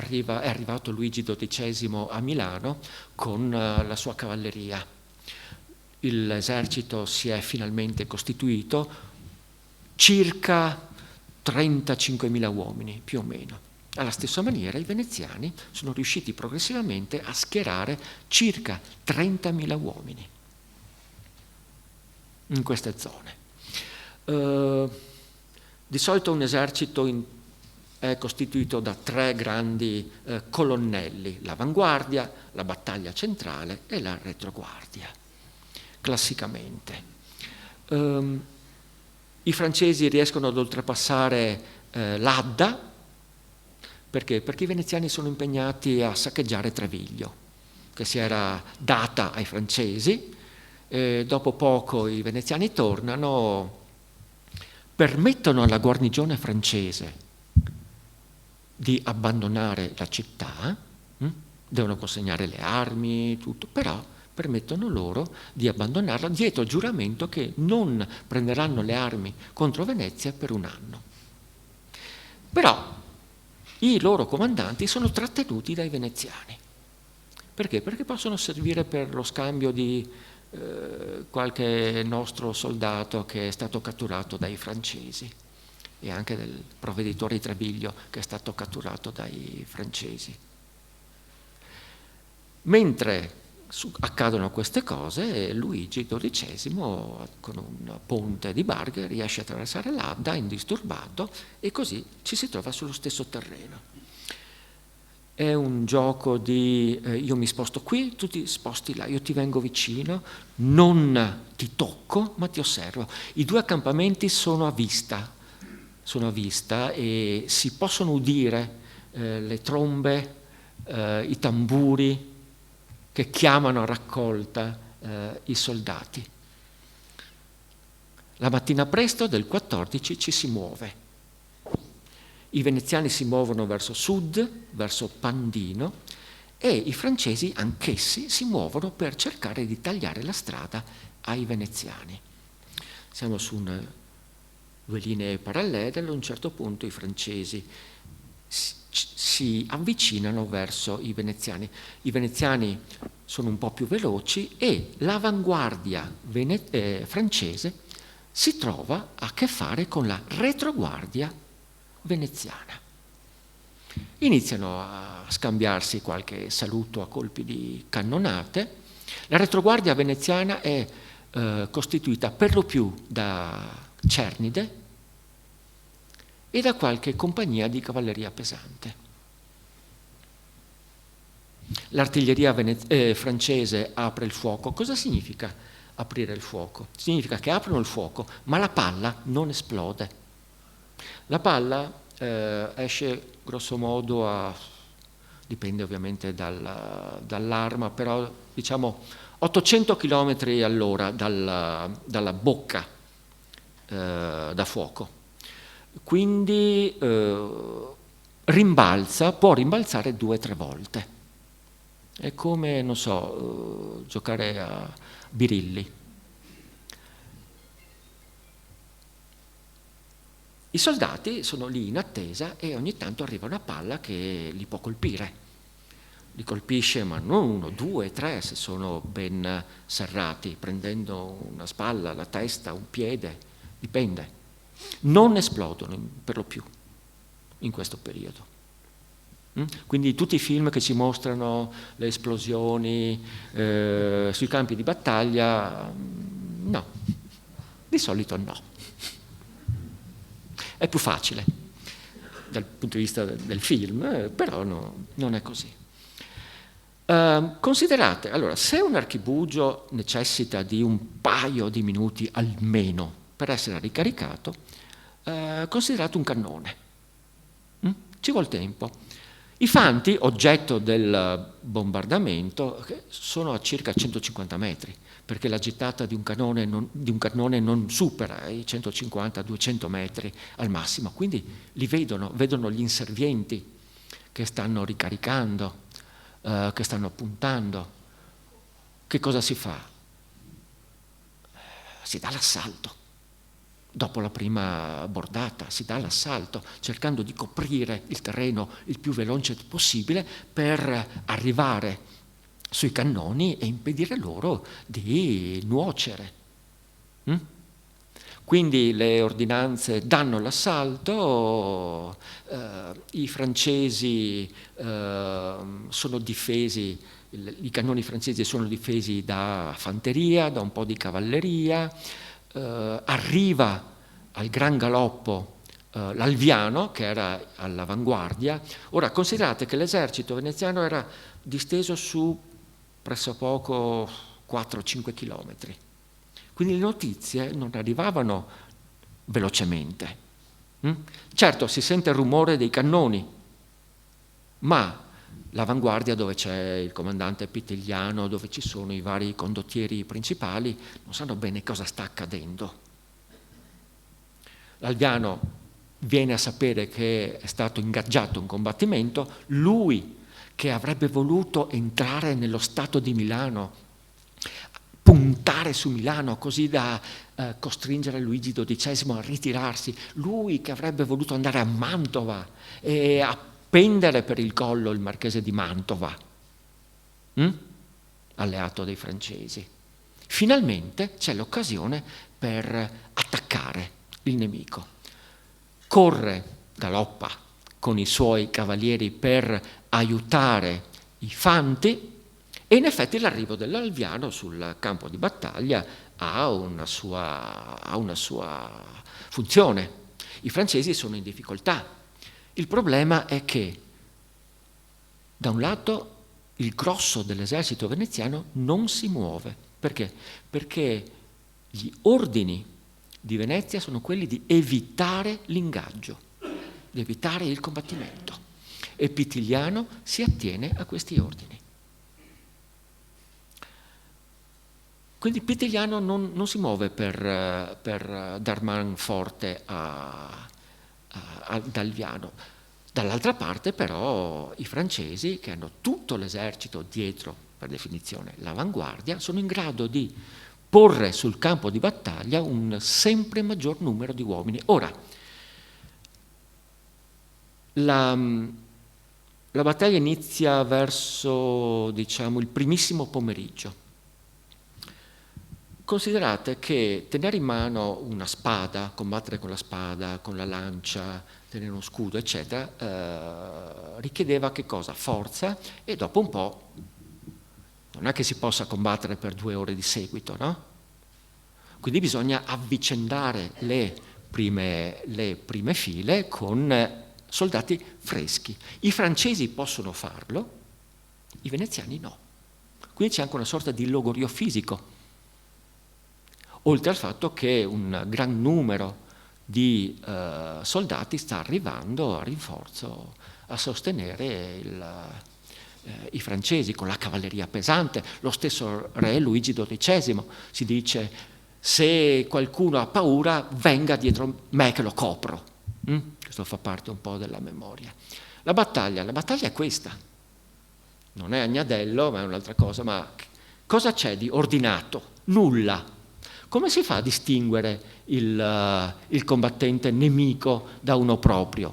arrivato Luigi XII a Milano con la sua cavalleria. L'esercito si è finalmente costituito, circa 35.000 uomini, più o meno. Alla stessa maniera i veneziani sono riusciti progressivamente a schierare circa 30.000 uomini in queste zone. Di solito un esercito è costituito da 3 grandi colonnelli, l'avanguardia, la battaglia centrale e la retroguardia, classicamente. I francesi riescono ad oltrepassare l'Adda. Perché? Perché i veneziani sono impegnati a saccheggiare Treviglio, che si era data ai francesi. Dopo poco i veneziani tornano, permettono alla guarnigione francese di abbandonare la città, devono consegnare le armi, tutto, però permettono loro di abbandonarla dietro il giuramento che non prenderanno le armi contro Venezia per un anno. Però i loro comandanti sono trattenuti dai veneziani. Perché? Perché possono servire per lo scambio di qualche nostro soldato che è stato catturato dai francesi, e anche del provveditore di Treviglio che è stato catturato dai francesi. Mentre accadono queste cose, Luigi XII con un ponte di barche riesce a attraversare l'Adda indisturbato, e così ci si trova sullo stesso terreno. È un gioco di io mi sposto qui, tu ti sposti là, io ti vengo vicino, non ti tocco ma ti osservo. I due accampamenti sono a vista e si possono udire le trombe, i tamburi che chiamano a raccolta i soldati. La mattina presto del 14 ci si muove. I veneziani si muovono verso sud, verso Pandino, e i francesi anch'essi si muovono per cercare di tagliare la strada ai veneziani. Siamo su due linee parallele, a un certo punto i francesi si avvicinano verso i veneziani. I veneziani sono un po' più veloci e l'avanguardia francese si trova a che fare con la retroguardia veneziana. Iniziano a scambiarsi qualche saluto a colpi di cannonate. La retroguardia veneziana è costituita per lo più da Cernide e da qualche compagnia di cavalleria pesante. L'artiglieria francese apre il fuoco. Cosa significa aprire il fuoco? Significa che aprono il fuoco, ma la palla non esplode. La palla esce grosso modo dipende ovviamente dall'arma, però diciamo 800 km all'ora dalla bocca da fuoco. Quindi può rimbalzare 2 o 3 volte. È come, non so, giocare a birilli. I soldati sono lì in attesa e ogni tanto arriva una palla che li può colpire. Li colpisce, ma non 1, 2, 3 se sono ben serrati, prendendo una spalla, la testa, un piede, dipende. Non esplodono per lo più in questo periodo. Quindi tutti i film che ci mostrano le esplosioni sui campi di battaglia, no, di solito no. È più facile dal punto di vista del film, però no, non è così. Considerate, allora, se un archibugio necessita di un paio di minuti almeno per essere ricaricato, considerate un cannone. Ci vuole tempo. I fanti, oggetto del bombardamento, sono a circa 150 metri, perché la gittata di un cannone non supera i 150-200 metri al massimo, quindi li vedono gli inservienti che stanno ricaricando, che stanno puntando. Che cosa si fa? Si dà l'assalto. Dopo la prima bordata si dà l'assalto, cercando di coprire il terreno il più veloce possibile per arrivare sui cannoni e impedire loro di nuocere. Quindi le ordinanze danno l'assalto, i francesi sono difesi, i cannoni francesi sono difesi da fanteria, da un po' di cavalleria. Arriva al gran galoppo l'Alviano, che era all'avanguardia. Ora considerate che l'esercito veneziano era disteso su pressopoco 4-5 chilometri, quindi le notizie non arrivavano velocemente. Certo, si sente il rumore dei cannoni, ma l'avanguardia, dove c'è il comandante Pitigliano, dove ci sono i vari condottieri principali, non sanno bene cosa sta accadendo. L'Alviano viene a sapere che è stato ingaggiato un combattimento, lui che avrebbe voluto entrare nello Stato di Milano montare su Milano così da costringere Luigi XII a ritirarsi, lui che avrebbe voluto andare a Mantova e appendere per il collo il marchese di Mantova, alleato dei francesi. Finalmente c'è l'occasione per attaccare il nemico. Corre, galoppa con i suoi cavalieri per aiutare i Fanti, e in effetti l'arrivo dell'Alviano sul campo di battaglia ha una sua funzione. I francesi sono in difficoltà. Il problema è che, da un lato, il grosso dell'esercito veneziano non si muove. Perché? Perché gli ordini di Venezia sono quelli di evitare l'ingaggio, di evitare il combattimento. E Pitiliano si attiene a questi ordini. Quindi Pitiliano non si muove per dar man forte ad Alviano. Dall'altra parte però i francesi, che hanno tutto l'esercito dietro, per definizione l'avanguardia, sono in grado di porre sul campo di battaglia un sempre maggior numero di uomini. Ora, la battaglia inizia verso, diciamo, il primissimo pomeriggio. Considerate che tenere in mano una spada, combattere con la spada, con la lancia, tenere uno scudo, eccetera, richiedeva che cosa? Forza, e dopo un po' non è che si possa combattere per 2 ore di seguito, no? Quindi bisogna avvicendare le prime file con soldati freschi. I francesi possono farlo, i veneziani no. Quindi c'è anche una sorta di logorio fisico, oltre al fatto che un gran numero di soldati sta arrivando a rinforzo a sostenere i francesi con la cavalleria pesante. Lo stesso re Luigi XII si dice: se qualcuno ha paura venga dietro me che lo copro. Questo fa parte un po' della memoria. La battaglia è questa, non è Agnadello ma è un'altra cosa. Ma cosa c'è di ordinato? Nulla. Come si fa a distinguere il combattente nemico da uno proprio?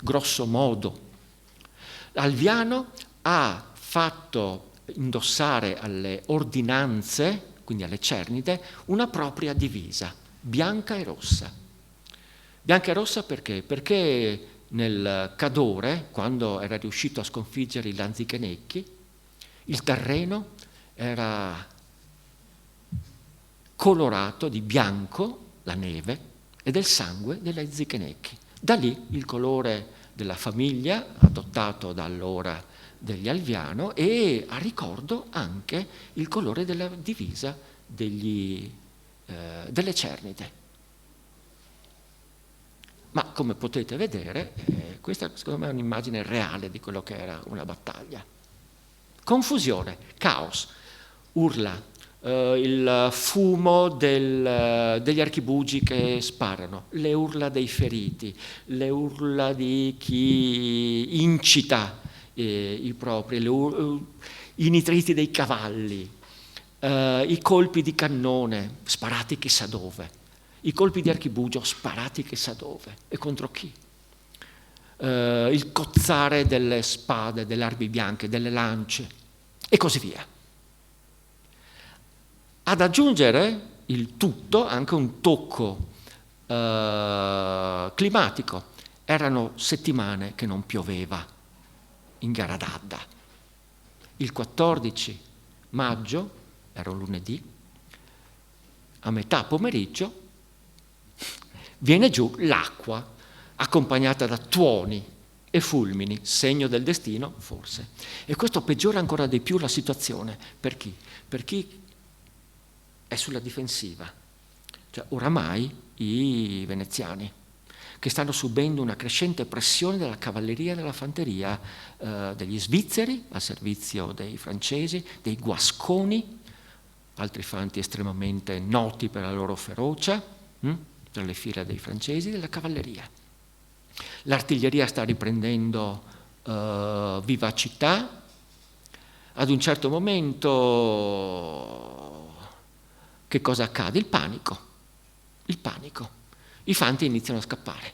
Grosso modo, Alviano ha fatto indossare alle ordinanze, quindi alle cernite, una propria divisa, bianca e rossa. Bianca e rossa perché? Perché nel Cadore, quando era riuscito a sconfiggere i Lanzichenecchi, il terreno era colorato di bianco, la neve, e del sangue dei Lanzichenecchi. Da lì il colore della famiglia, adottato da allora degli Alviano, e a ricordo anche il colore della divisa delle cernite. Ma come potete vedere, questa secondo me è un'immagine reale di quello che era una battaglia. Confusione, caos, urla, il fumo degli archibugi che sparano, le urla dei feriti, le urla di chi incita i propri, i nitriti dei cavalli, i colpi di cannone sparati chissà dove, i colpi di archibugio sparati chissà dove e contro chi, il cozzare delle spade, delle armi bianche, delle lance e così via. Ad aggiungere il tutto anche un tocco climatico. Erano settimane che non pioveva in Garadadda. Il 14 maggio, era un lunedì, a metà pomeriggio viene giù l'acqua, accompagnata da tuoni e fulmini, segno del destino, forse. E questo peggiora ancora di più la situazione. Per chi? Per chi è sulla difensiva. Cioè, oramai i veneziani, che stanno subendo una crescente pressione della cavalleria e della fanteria, degli svizzeri al servizio dei francesi, dei guasconi, altri fanti estremamente noti per la loro ferocia, tra le file dei francesi, della cavalleria. L'artiglieria sta riprendendo vivacità. Ad un certo momento che cosa accade? Il panico. I fanti iniziano a scappare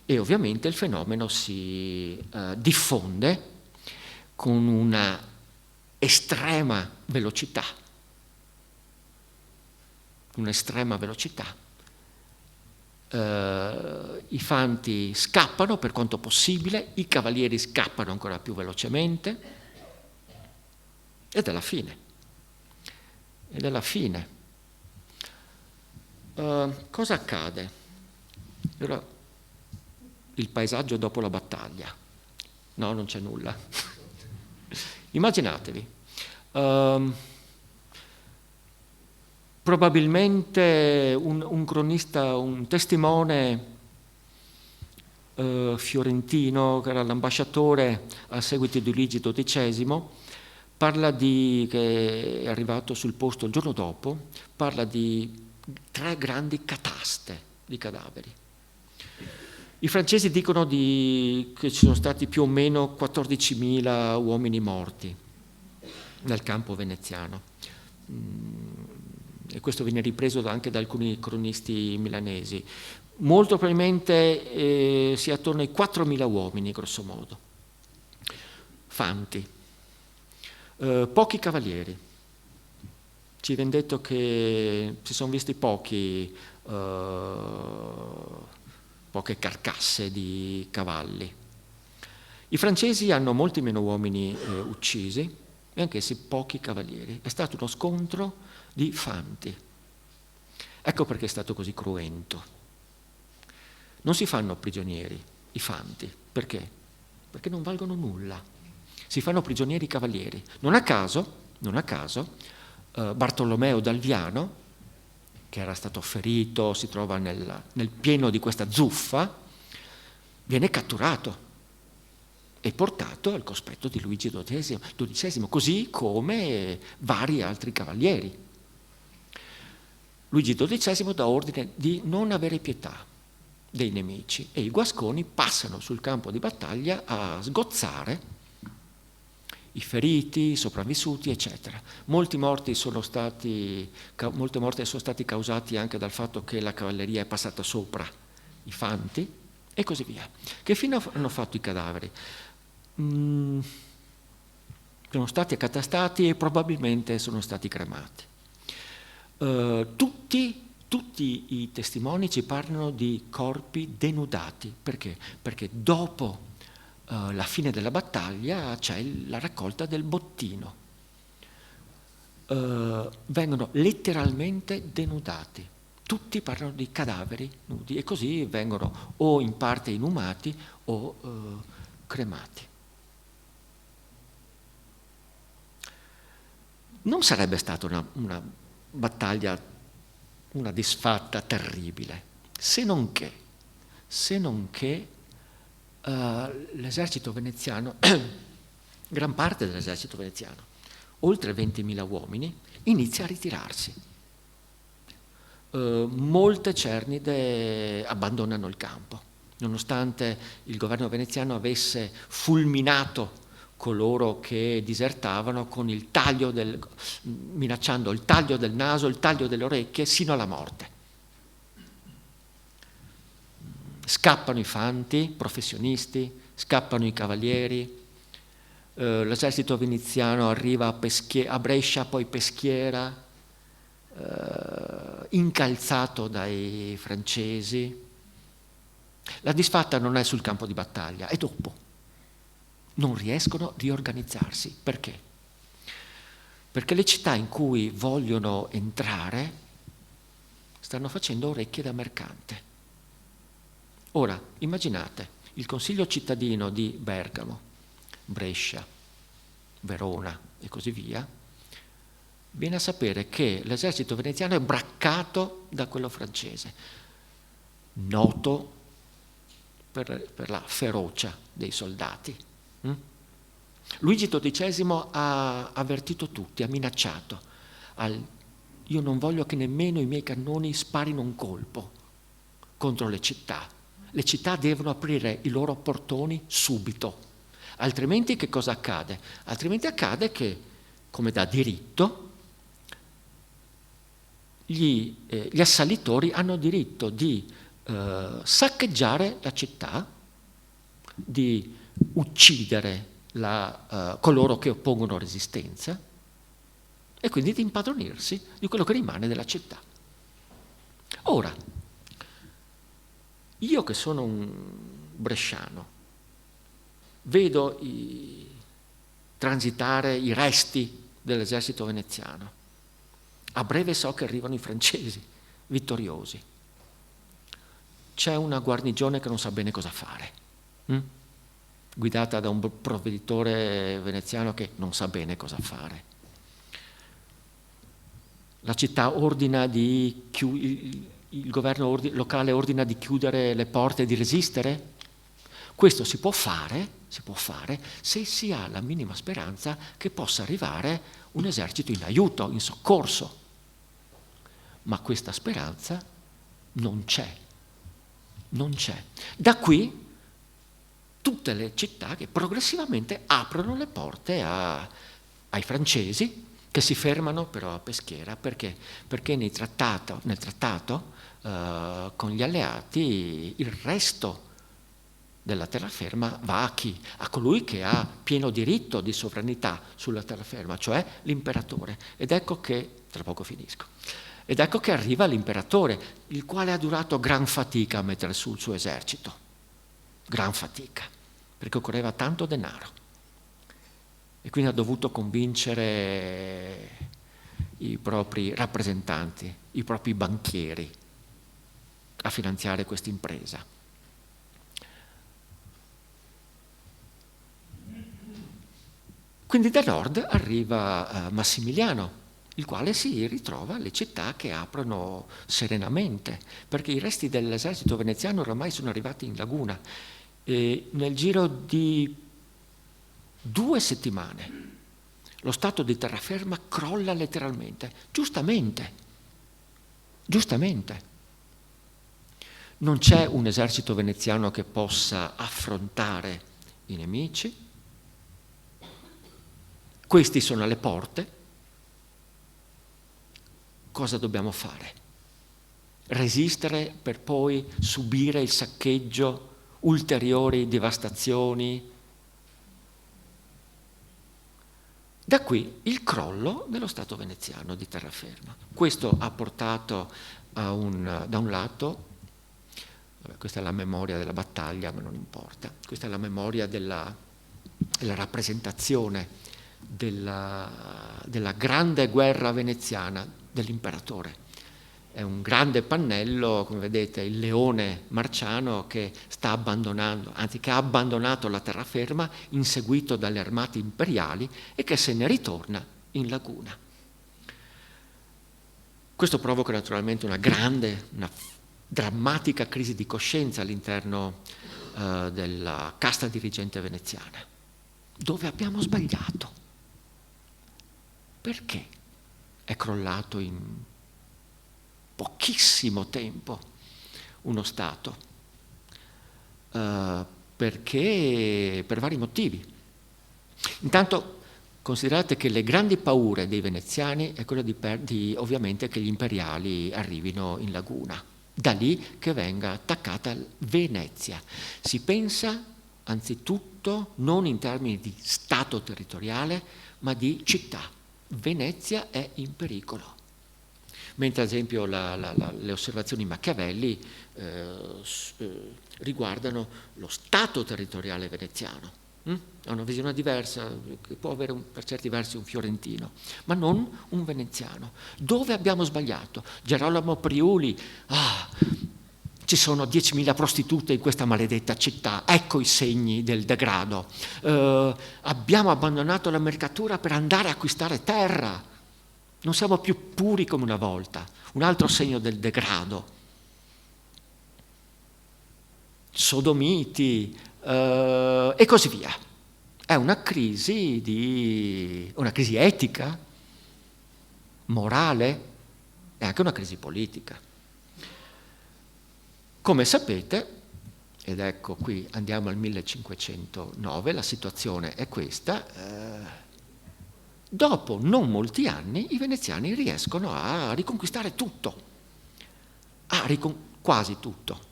e ovviamente il fenomeno si diffonde con una estrema velocità. I fanti scappano per quanto possibile, i cavalieri scappano ancora più velocemente ed è la fine. Cosa accade? Allora, il paesaggio dopo la battaglia. No, non c'è nulla. Immaginatevi. Probabilmente un cronista, un testimone fiorentino, che era l'ambasciatore a seguito di Luigi XII, parla che è arrivato sul posto il giorno dopo, parla di 3 grandi cataste di cadaveri. I francesi dicono che ci sono stati più o meno 14.000 uomini morti nel campo veneziano. E questo viene ripreso anche da alcuni cronisti milanesi. Molto probabilmente si attorno ai 4.000 uomini, grosso modo. Fanti. Pochi cavalieri. Ci viene detto che si sono visti poche carcasse di cavalli. I francesi hanno molti meno uomini uccisi e anch'essi pochi cavalieri. È stato uno scontro di fanti. Ecco perché è stato così cruento. Non si fanno prigionieri i fanti. Perché? Perché non valgono nulla. Si fanno prigionieri i cavalieri. Non a caso, Bartolomeo d'Alviano, che era stato ferito, si trova nel pieno di questa zuffa, viene catturato e portato al cospetto di Luigi XII, così come vari altri cavalieri. Luigi XII dà ordine di non avere pietà dei nemici e i guasconi passano sul campo di battaglia a sgozzare i feriti, i sopravvissuti, eccetera. Molte morti sono stati causati anche dal fatto che la cavalleria è passata sopra i fanti e così via. Che fine hanno fatto i cadaveri? Sono stati accatastati e probabilmente sono stati cremati. Tutti i testimoni ci parlano di corpi denudati. Perché? Perché dopo la fine della battaglia c'è la raccolta del bottino. Vengono letteralmente denudati. Tutti parlano di cadaveri nudi e così vengono o in parte inumati o cremati. Non sarebbe stata una battaglia, una disfatta terribile, se non che l'esercito veneziano, gran parte dell'esercito veneziano, oltre 20.000 uomini, inizia a ritirarsi. Molte cernide abbandonano il campo, nonostante il governo veneziano avesse fulminato coloro che disertavano con minacciando il taglio del naso, il taglio delle orecchie, sino alla morte. Scappano i fanti, professionisti, scappano i cavalieri, l'esercito veneziano arriva a Brescia, poi Peschiera, incalzato dai francesi. La disfatta non è sul campo di battaglia, è dopo. Non riescono a riorganizzarsi. Perché? Perché le città in cui vogliono entrare stanno facendo orecchie da mercante. Ora, immaginate il consiglio cittadino di Bergamo, Brescia, Verona e così via, viene a sapere che l'esercito veneziano è braccato da quello francese, noto per la ferocia dei soldati. Luigi XII ha avvertito tutti, ha minacciato. Io non voglio che nemmeno i miei cannoni sparino un colpo contro le città. Le città devono aprire i loro portoni subito. Altrimenti che cosa accade? Altrimenti accade che, come da diritto, gli assalitori hanno diritto di saccheggiare la città, di uccidere coloro che oppongono resistenza e quindi di impadronirsi di quello che rimane della città. Ora, io che sono un bresciano, vedo transitare i resti dell'esercito veneziano. A breve so che arrivano i francesi, vittoriosi. C'è una guarnigione che non sa bene cosa fare, guidata da un provveditore veneziano che non sa bene cosa fare. La città ordina il governo locale ordina di chiudere le porte e di resistere. Questo si può fare se si ha la minima speranza che possa arrivare un esercito in aiuto, in soccorso. Ma questa speranza non c'è. Da qui tutte le città che progressivamente aprono le porte ai francesi, che si fermano però a Peschiera. Perché? Perché nel trattato con gli alleati il resto della terraferma va a chi? A colui che ha pieno diritto di sovranità sulla terraferma, cioè l'imperatore. Ed ecco che, tra poco finisco, arriva l'imperatore, il quale ha durato gran fatica a mettere su il suo esercito. Gran fatica, perché occorreva tanto denaro. E quindi ha dovuto convincere i propri rappresentanti, i propri banchieri, a finanziare questa impresa. Quindi da nord arriva Massimiliano, il quale si ritrova le città che aprono serenamente, perché i resti dell'esercito veneziano ormai sono arrivati in laguna. E nel giro di 2 settimane lo stato di terraferma crolla letteralmente, giustamente. Non c'è un esercito veneziano che possa affrontare i nemici. Questi sono alle porte. Cosa dobbiamo fare? Resistere per poi subire il saccheggio, ulteriori devastazioni. Da qui il crollo dello Stato veneziano di terraferma. Questo ha portato da un lato, questa è la memoria della battaglia, ma non importa, questa è la memoria della rappresentazione della grande guerra veneziana dell'imperatore. È un grande pannello, come vedete, il leone marciano che sta abbandonando, anzi che ha abbandonato la terraferma, inseguito dalle armate imperiali e che se ne ritorna in laguna. Questo provoca naturalmente una drammatica crisi di coscienza all'interno della casta dirigente veneziana. Dove abbiamo sbagliato? Perché è crollato in pochissimo tempo uno Stato? Perché per vari motivi. Intanto considerate che le grandi paure dei veneziani è quella di ovviamente che gli imperiali arrivino in laguna. Da lì che venga attaccata Venezia. Si pensa anzitutto non in termini di Stato territoriale, ma di città. Venezia è in pericolo. Mentre ad esempio le osservazioni Machiavelli riguardano lo Stato territoriale veneziano. Ha una visione diversa, che può avere per certi versi un fiorentino, ma non un veneziano. Dove abbiamo sbagliato? Gerolamo Priuli, ci sono 10.000 prostitute in questa maledetta città, ecco i segni del degrado. Abbiamo abbandonato la mercatura per andare a acquistare terra, non siamo più puri come una volta, un altro segno del degrado. Sodomiti e così via. È una crisi etica, morale e anche una crisi politica. Come sapete, ed ecco qui andiamo al 1509, la situazione è questa, dopo non molti anni i veneziani riescono a riconquistare tutto, quasi tutto.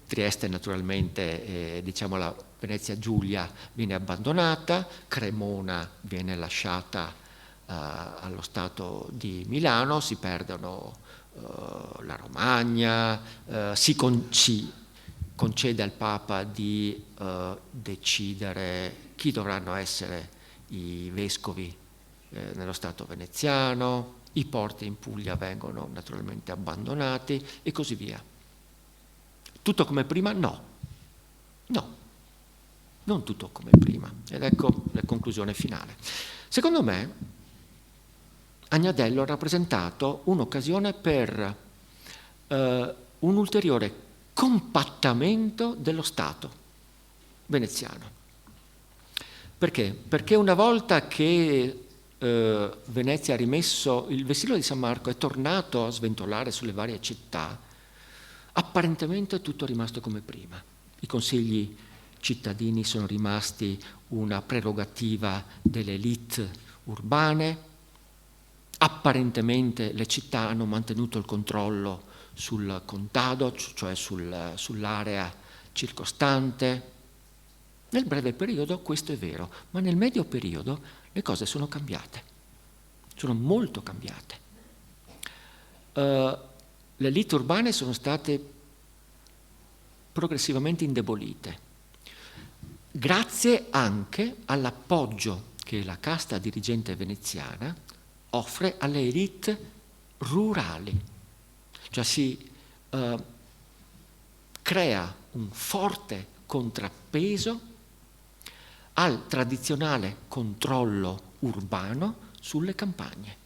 Trieste naturalmente, diciamo la Venezia Giulia viene abbandonata, Cremona viene lasciata allo Stato di Milano, si perdono la Romagna, si concede al Papa di decidere chi dovranno essere i vescovi nello Stato veneziano, i porti in Puglia vengono naturalmente abbandonati e così via. Tutto come prima? No, non tutto come prima. Ed ecco la conclusione finale. Secondo me Agnadello ha rappresentato un'occasione per un ulteriore compattamento dello Stato veneziano. Perché? Perché una volta che Venezia ha rimesso il vessillo di San Marco, è tornato a sventolare sulle varie città, apparentemente tutto è rimasto come prima. I consigli cittadini sono rimasti una prerogativa delle élite urbane, apparentemente le città hanno mantenuto il controllo sul contado, cioè sull'area circostante. Nel breve periodo questo è vero, ma nel medio periodo le cose sono cambiate, sono molto cambiate. Le elite urbane sono state progressivamente indebolite, grazie anche all'appoggio che la casta dirigente veneziana offre alle elite rurali, cioè si crea un forte contrappeso al tradizionale controllo urbano sulle campagne,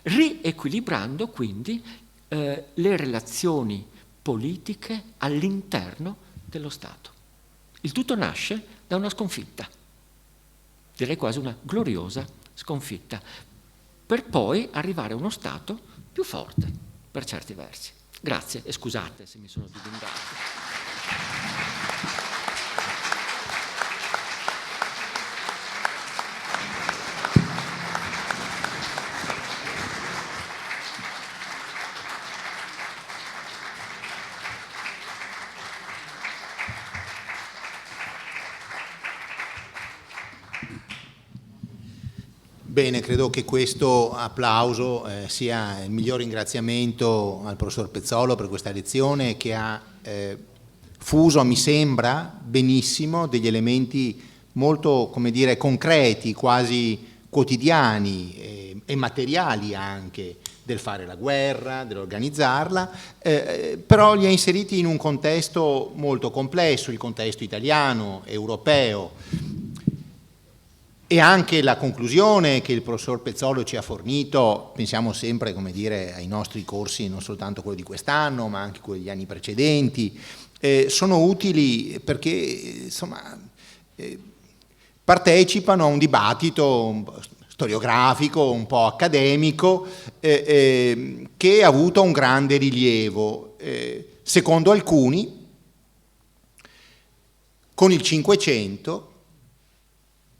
riequilibrando quindi le relazioni politiche all'interno dello Stato. Il tutto nasce da una sconfitta, direi quasi una gloriosa sconfitta, per poi arrivare a uno Stato più forte per certi versi. Grazie e scusate se mi sono dilungato. Bene, credo che questo applauso sia il miglior ringraziamento al professor Pezzolo per questa lezione che ha fuso, mi sembra, benissimo degli elementi molto, come dire, concreti, quasi quotidiani e materiali anche del fare la guerra, dell'organizzarla, però li ha inseriti in un contesto molto complesso, il contesto italiano, europeo. E anche la conclusione che il professor Pezzolo ci ha fornito, pensiamo sempre, come dire, ai nostri corsi, non soltanto quello di quest'anno, ma anche quelli degli anni precedenti, sono utili perché, insomma, partecipano a un dibattito storiografico, un po' accademico, che ha avuto un grande rilievo. Secondo alcuni, con il Cinquecento,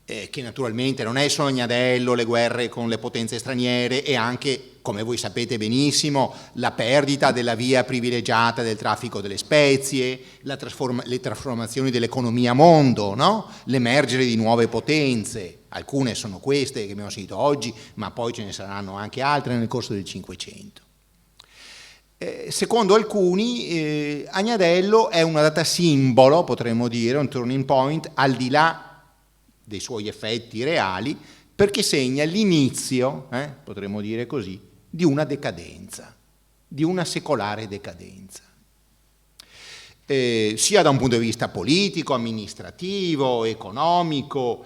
che naturalmente non è solo Agnadello, le guerre con le potenze straniere e anche, come voi sapete benissimo, la perdita della via privilegiata del traffico delle spezie, le trasformazioni dell'economia a mondo, no? L'emergere di nuove potenze, alcune sono queste che abbiamo sentito oggi, ma poi ce ne saranno anche altre nel corso del Cinquecento. Secondo alcuni Agnadello è una data simbolo, potremmo dire, un turning point, al di là dei suoi effetti reali, perché segna l'inizio, potremmo dire così, di una decadenza, di una secolare decadenza. Sia da un punto di vista politico, amministrativo, economico,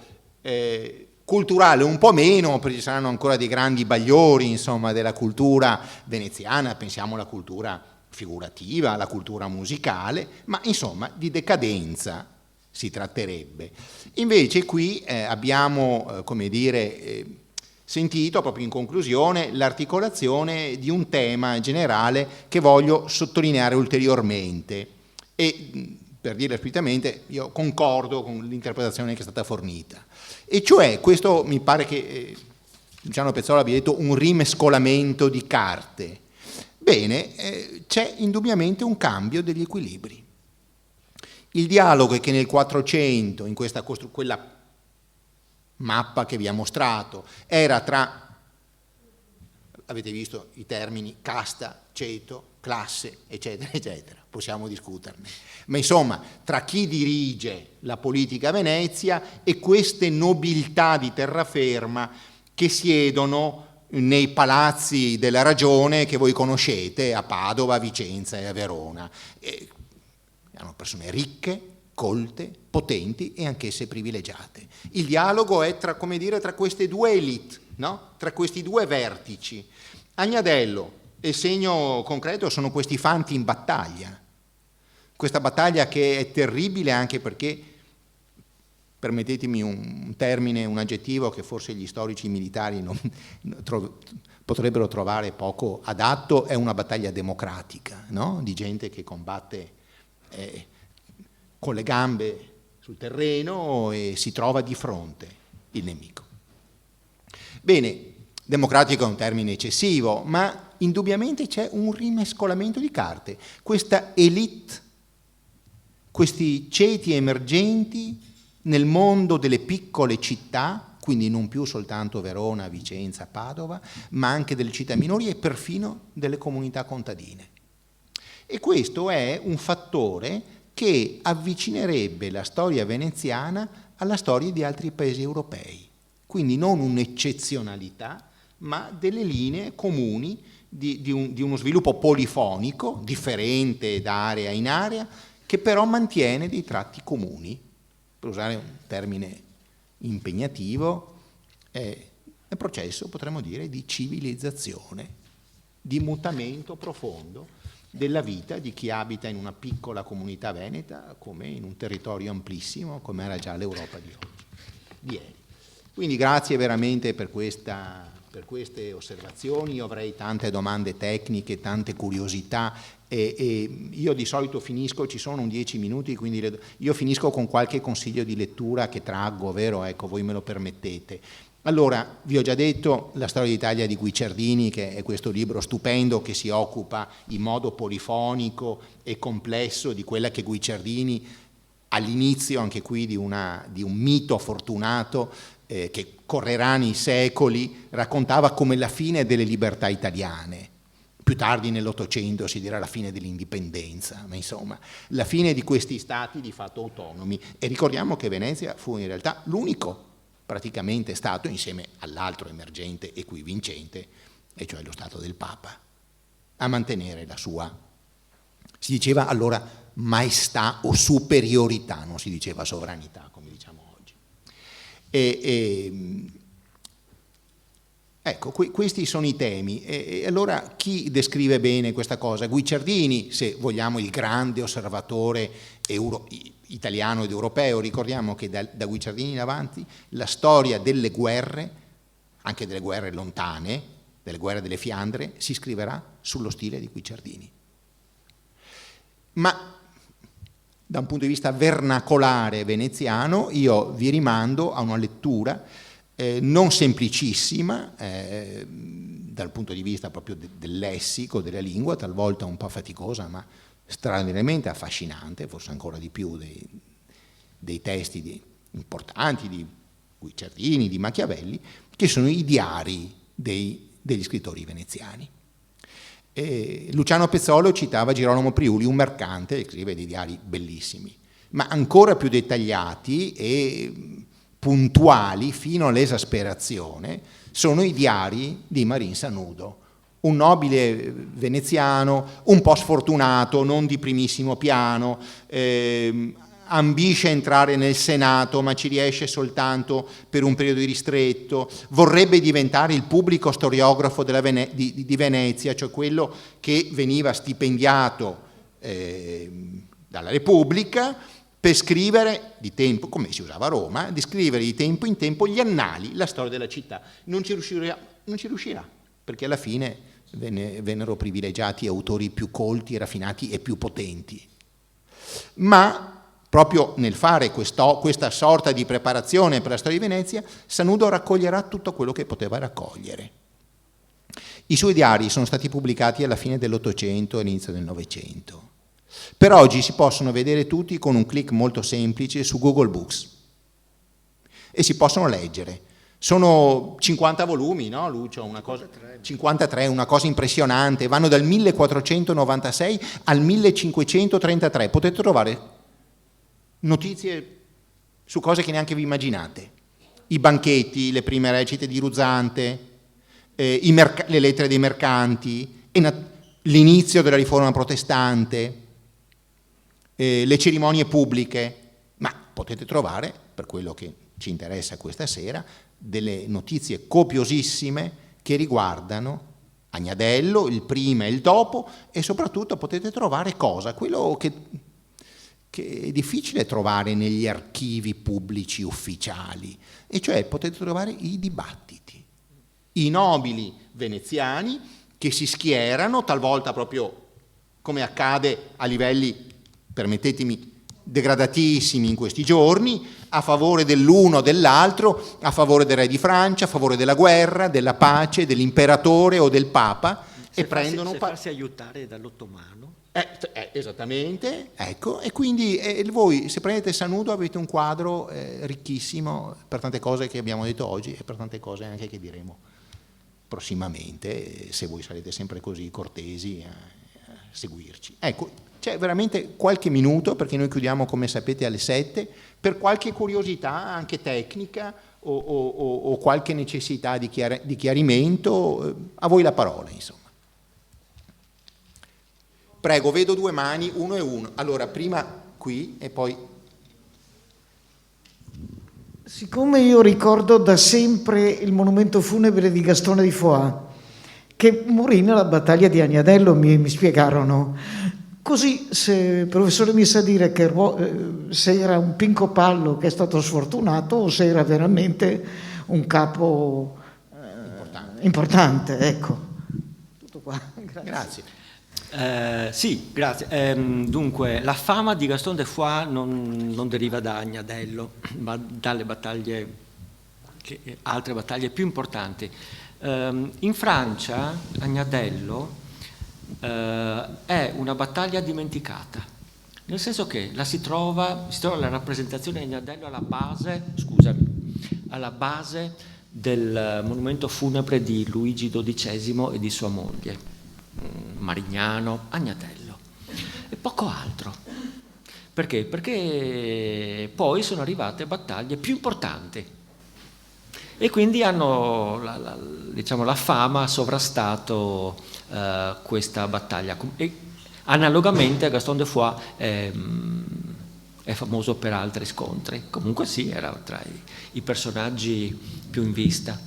culturale un po' meno, perché ci saranno ancora dei grandi bagliori, insomma, della cultura veneziana, pensiamo alla cultura figurativa, alla cultura musicale, ma insomma di decadenza si tratterebbe. Invece qui abbiamo, come dire, sentito proprio in conclusione l'articolazione di un tema generale che voglio sottolineare ulteriormente e per dirlo esplicitamente, io concordo con l'interpretazione che è stata fornita. E cioè, questo mi pare che Luciano Pezzola abbia detto un rimescolamento di carte. Bene, c'è indubbiamente un cambio degli equilibri. Il dialogo che nel 400, in quella mappa che vi ha mostrato, era tra, avete visto i termini casta, ceto, classe, eccetera, eccetera, possiamo discuterne. Ma insomma, tra chi dirige la politica a Venezia e queste nobiltà di terraferma che siedono nei palazzi della ragione che voi conoscete a Padova, a Vicenza e a Verona. Erano persone ricche, colte, potenti e anch'esse privilegiate. Il dialogo è tra, come dire, tra queste due elite, no? Tra questi due vertici. Agnadello e segno concreto sono questi fanti in battaglia. Questa battaglia che è terribile anche perché, permettetemi un termine, un aggettivo che forse gli storici militari potrebbero trovare poco adatto, è una battaglia democratica, no? Di gente che combatte con le gambe sul terreno e si trova di fronte il nemico. Bene, democratico è un termine eccessivo, ma indubbiamente c'è un rimescolamento di carte. Questa elite, questi ceti emergenti nel mondo delle piccole città, quindi non più soltanto Verona, Vicenza, Padova, ma anche delle città minori e perfino delle comunità contadine. E questo è un fattore che avvicinerebbe la storia veneziana alla storia di altri paesi europei. Quindi non un'eccezionalità, ma delle linee comuni di uno sviluppo polifonico, differente da area in area, che però mantiene dei tratti comuni. Per usare un termine impegnativo, è un processo, potremmo dire, di civilizzazione, di mutamento profondo della vita di chi abita in una piccola comunità veneta come in un territorio amplissimo come era già l'Europa di oggi, di ieri. Quindi grazie veramente per queste osservazioni. Io avrei tante domande tecniche, tante curiosità e io di solito finisco, ci sono 10 minuti, quindi io finisco con qualche consiglio di lettura che traggo, vero? Ecco, voi me lo permettete. Allora, vi ho già detto La storia d'Italia di Guicciardini, che è questo libro stupendo che si occupa in modo polifonico e complesso di quella che Guicciardini, all'inizio anche qui di un mito fortunato che correrà nei secoli, raccontava come la fine delle libertà italiane. Più tardi nell'Ottocento si dirà la fine dell'indipendenza, ma insomma la fine di questi stati di fatto autonomi. E ricordiamo che Venezia fu in realtà l'unico praticamente stato, insieme all'altro emergente e qui vincente, e cioè lo Stato del Papa, a mantenere la sua, si diceva allora maestà o superiorità, non si diceva sovranità come diciamo oggi. Ecco, questi sono i temi. E allora chi descrive bene questa cosa? Guicciardini, se vogliamo il grande osservatore italiano ed europeo. Ricordiamo che da Guicciardini in avanti la storia delle guerre, anche delle guerre lontane, delle guerre delle Fiandre, si scriverà sullo stile di Guicciardini. Ma da un punto di vista vernacolare veneziano io vi rimando a una lettura non semplicissima dal punto di vista proprio del lessico, della lingua, talvolta un po' faticosa, ma straordinariamente affascinante, forse ancora di più dei testi importanti di Guicciardini, di Machiavelli, che sono i diari degli scrittori veneziani. Luciano Pezzolo citava Girolamo Priuli, un mercante, che scrive dei diari bellissimi, ma ancora più dettagliati e puntuali fino all'esasperazione sono i diari di Marin Sanudo, un nobile veneziano, un po' sfortunato, non di primissimo piano, ambisce a entrare nel Senato ma ci riesce soltanto per un periodo ristretto, vorrebbe diventare il pubblico storiografo di Venezia, cioè quello che veniva stipendiato dalla Repubblica per scrivere di tempo, come si usava a Roma, di scrivere di tempo in tempo gli annali, la storia della città. Non ci riuscirà, perché alla fine vennero privilegiati autori più colti, raffinati e più potenti. Ma proprio nel fare questa sorta di preparazione per la storia di Venezia, Sanudo raccoglierà tutto quello che poteva raccogliere. I suoi diari sono stati pubblicati alla fine dell'Ottocento e all'inizio del Novecento. Per oggi si possono vedere tutti con un click molto semplice su Google Books e si possono leggere. Sono 50 volumi, no Lucio? 53, una cosa impressionante, vanno dal 1496 al 1533, potete trovare notizie su cose che neanche vi immaginate, i banchetti, le prime recite di Ruzzante, le lettere dei mercanti, l'inizio della riforma protestante, le cerimonie pubbliche, ma potete trovare, per quello che ci interessa questa sera, delle notizie copiosissime che riguardano Agnadello, il prima e il dopo, e soprattutto potete trovare quello che è difficile trovare negli archivi pubblici ufficiali, e cioè potete trovare i dibattiti, i nobili veneziani che si schierano, talvolta proprio come accade a livelli, permettetemi, degradatissimi in questi giorni, a favore dell'uno o dell'altro, a favore del re di Francia, a favore della guerra, della pace, dell'imperatore o del papa, e prendono farsi aiutare dall'ottomano. Esattamente, ecco, e quindi voi se prendete Sanudo avete un quadro ricchissimo per tante cose che abbiamo detto oggi e per tante cose anche che diremo prossimamente, se voi sarete sempre così cortesi a seguirci. Ecco, c'è veramente qualche minuto, perché noi chiudiamo come sapete alle 7, per qualche curiosità anche tecnica o qualche necessità di chiarimento. A voi la parola, insomma. Prego, vedo due mani, uno e uno. Allora, prima qui e poi... Siccome io ricordo da sempre il monumento funebre di Gastone di Foix, che morì nella battaglia di Agnadello, mi spiegarono. Così, se il professore mi sa dire che se era un Pinco Pallo che è stato sfortunato o se era veramente un capo importante, ecco. Tutto qua. Grazie. Sì, grazie. Dunque, la fama di Gaston de Foix non deriva da Agnadello, ma dalle altre battaglie più importanti. In Francia, Agnadello è una battaglia dimenticata, nel senso che si trova la rappresentazione di Agnadello alla base del monumento funebre di Luigi XII e di sua moglie, Marignano, Agnadello, e poco altro. Perché? Perché poi sono arrivate battaglie più importanti e quindi hanno la fama ha sovrastato questa battaglia. E analogamente Gaston de Foix è famoso per altri scontri. Comunque sì, era tra i personaggi più in vista.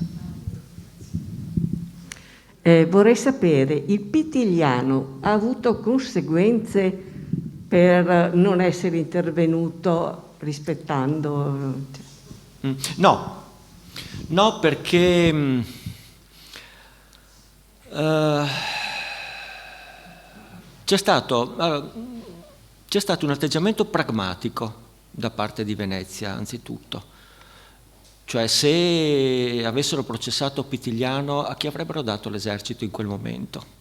Vorrei sapere, il Pitigliano ha avuto conseguenze per non essere intervenuto rispettando? No, perché c'è stato un atteggiamento pragmatico da parte di Venezia, anzitutto. Cioè, se avessero processato Pitigliano, a chi avrebbero dato l'esercito in quel momento?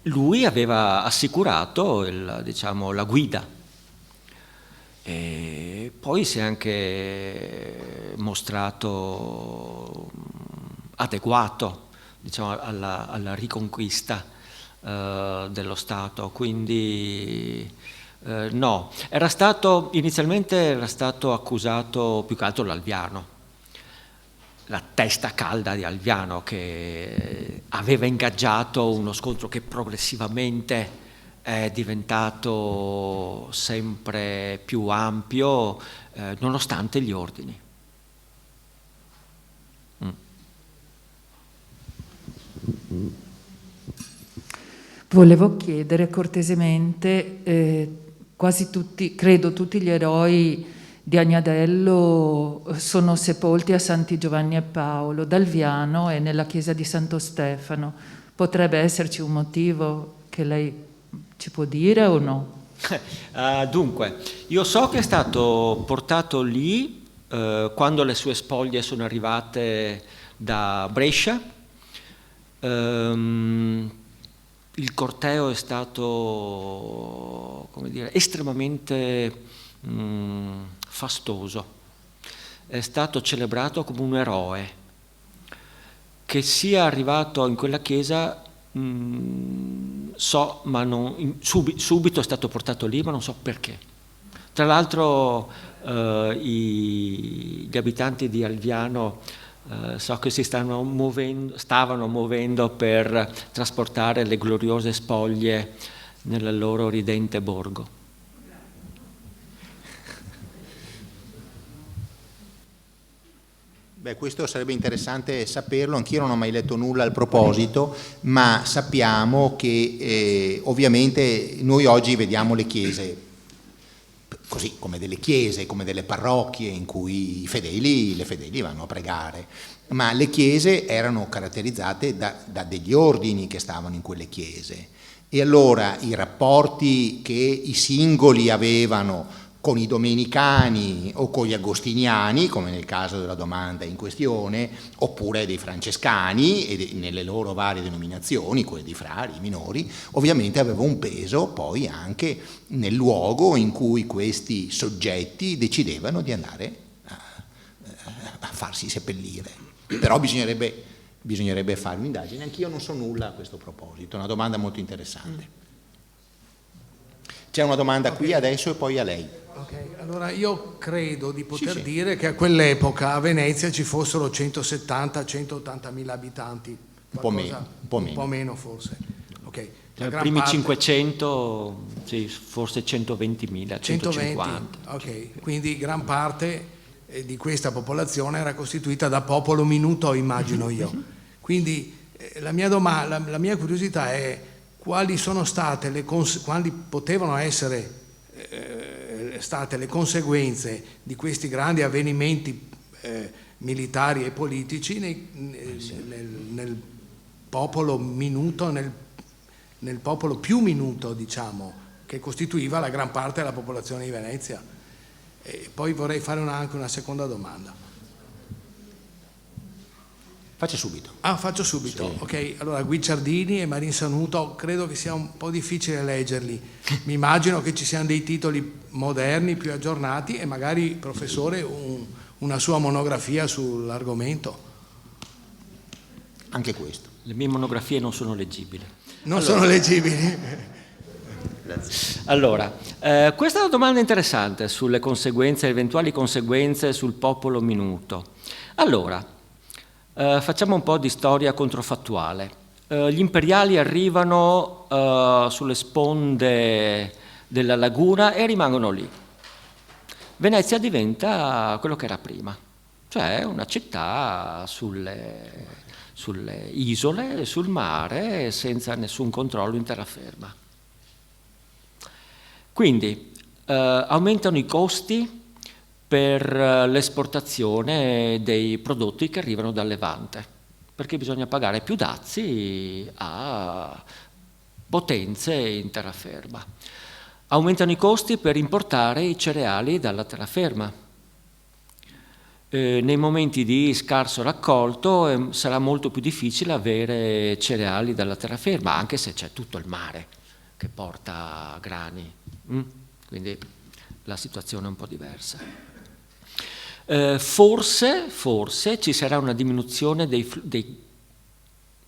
Lui aveva assicurato la guida. E poi si è anche mostrato adeguato, alla riconquista dello Stato, quindi no. Inizialmente era stato accusato più che altro l'Alviano, la testa calda di Alviano, che aveva ingaggiato uno scontro che progressivamente è diventato sempre più ampio, nonostante gli ordini. Volevo chiedere cortesemente, quasi tutti, credo tutti gli eroi di Agnadello sono sepolti a Santi Giovanni e Paolo, d'Alviano e nella chiesa di Santo Stefano. Potrebbe esserci un motivo che lei ci può dire o no? Dunque, io so che è stato portato lì quando le sue spoglie sono arrivate da Brescia. Il corteo è stato, come dire, estremamente fastoso. È stato celebrato come un eroe. Che sia arrivato in quella chiesa so, ma subito è stato portato lì, ma non so perché. Tra l'altro gli abitanti di Alviano so che stavano muovendo per trasportare le gloriose spoglie nel loro ridente borgo. Beh, questo sarebbe interessante saperlo, anch'io non ho mai letto nulla al proposito, ma sappiamo che ovviamente noi oggi vediamo le chiese così come delle chiese, come delle parrocchie in cui le fedeli vanno a pregare, ma le chiese erano caratterizzate da degli ordini che stavano in quelle chiese, e allora i rapporti che i singoli avevano con i domenicani o con gli agostiniani, come nel caso della domanda in questione, oppure dei francescani e nelle loro varie denominazioni, quelle di frari, i minori, ovviamente aveva un peso poi anche nel luogo in cui questi soggetti decidevano di andare a farsi seppellire. Però bisognerebbe fare un'indagine, anch'io non so nulla a questo proposito, è una domanda molto interessante. C'è una domanda qui adesso e poi a lei. Ok, allora io credo di poter dire che a quell'epoca a Venezia ci fossero 170-180 mila abitanti. Un po' meno forse. Okay. Nei primi 500, sì, forse 120.000, 150. Ok, quindi gran parte di questa popolazione era costituita da popolo minuto, immagino io. Quindi la mia curiosità è quali sono state quali potevano essere state le conseguenze di questi grandi avvenimenti militari e politici nel popolo minuto, nel popolo più minuto, diciamo, che costituiva la gran parte della popolazione di Venezia. E poi vorrei fare anche una seconda domanda. Faccio subito. Faccio subito. Sì. Ok, allora Guicciardini e Marin Sanuto credo che sia un po' difficile leggerli. Mi immagino che ci siano dei titoli moderni, più aggiornati, e magari, professore, una sua monografia sull'argomento. Anche questo. Le mie monografie non sono leggibili. Sono leggibili. Grazie. Allora, questa è una domanda interessante sulle conseguenze, eventuali conseguenze sul popolo minuto. Allora, facciamo un po' di storia controfattuale. Gli imperiali arrivano sulle sponde della laguna e rimangono lì. Venezia diventa quello che era prima, cioè una città sulle isole, sul mare, senza nessun controllo in terraferma. Quindi aumentano i costi per l'esportazione dei prodotti che arrivano dal Levante, perché bisogna pagare più dazi a potenze in terraferma. Aumentano i costi per importare i cereali dalla terraferma. Nei momenti di scarso raccolto sarà molto più difficile avere cereali dalla terraferma, anche se c'è tutto il mare che porta grani. Quindi la situazione è un po' diversa. Forse ci sarà una diminuzione dei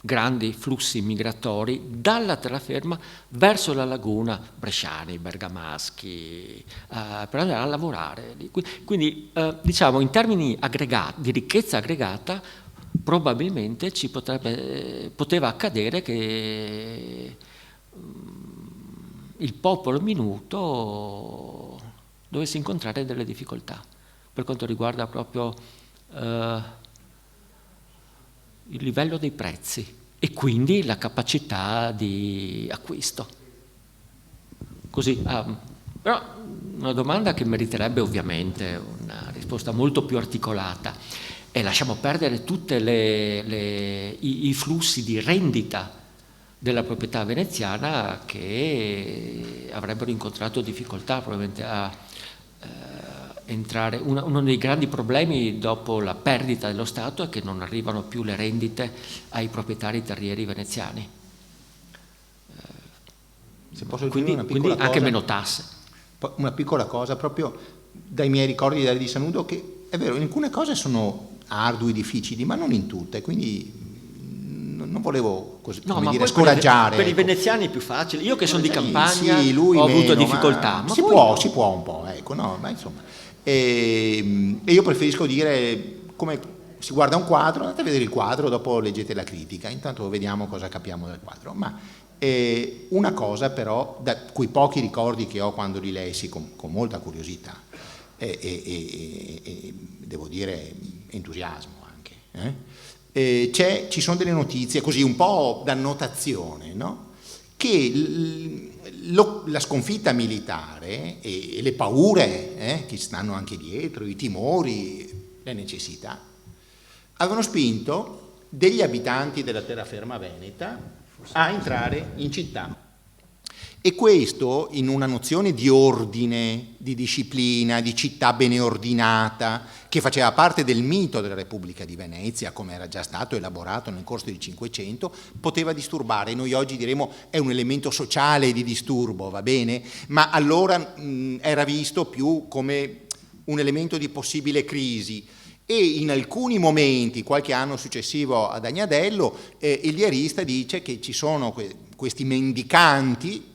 grandi flussi migratori dalla terraferma verso la laguna, bresciani, bergamaschi, per andare a lavorare. Quindi diciamo in termini di ricchezza aggregata probabilmente poteva accadere che il popolo minuto dovesse incontrare delle difficoltà per quanto riguarda proprio il livello dei prezzi e quindi la capacità di acquisto. Così, però una domanda che meriterebbe ovviamente una risposta molto più articolata, e lasciamo perdere tutti i flussi di rendita della proprietà veneziana che avrebbero incontrato difficoltà probabilmente a entrare. Uno dei grandi problemi dopo la perdita dello Stato è che non arrivano più le rendite ai proprietari terrieri veneziani. Se posso quindi anche meno tasse. Una piccola cosa, proprio dai miei ricordi di Sanudo, che è vero, in alcune cose sono ardui, difficili, ma non in tutte, quindi non volevo scoraggiare. Per i veneziani è più facile. Io che sono di campagna sì, lui ho meno, avuto difficoltà. Ma si può un po', ecco, no, ma insomma. E io preferisco dire, come si guarda un quadro, andate a vedere il quadro, dopo leggete la critica, intanto vediamo cosa capiamo dal quadro. Ma una cosa però, da quei pochi ricordi che ho quando li lessi con molta curiosità e devo dire entusiasmo anche, ci sono delle notizie così un po' da annotazione, no? Che la sconfitta militare e le paure che stanno anche dietro, i timori, le necessità, avevano spinto degli abitanti della terraferma veneta a entrare in città. E questo in una nozione di ordine, di disciplina, di città bene ordinata, che faceva parte del mito della Repubblica di Venezia, come era già stato elaborato nel corso del Cinquecento, poteva disturbare. Noi oggi diremo è un elemento sociale di disturbo, va bene? Ma allora era visto più come un elemento di possibile crisi. E in alcuni momenti, qualche anno successivo ad Agnadello, il diarista dice che ci sono questi mendicanti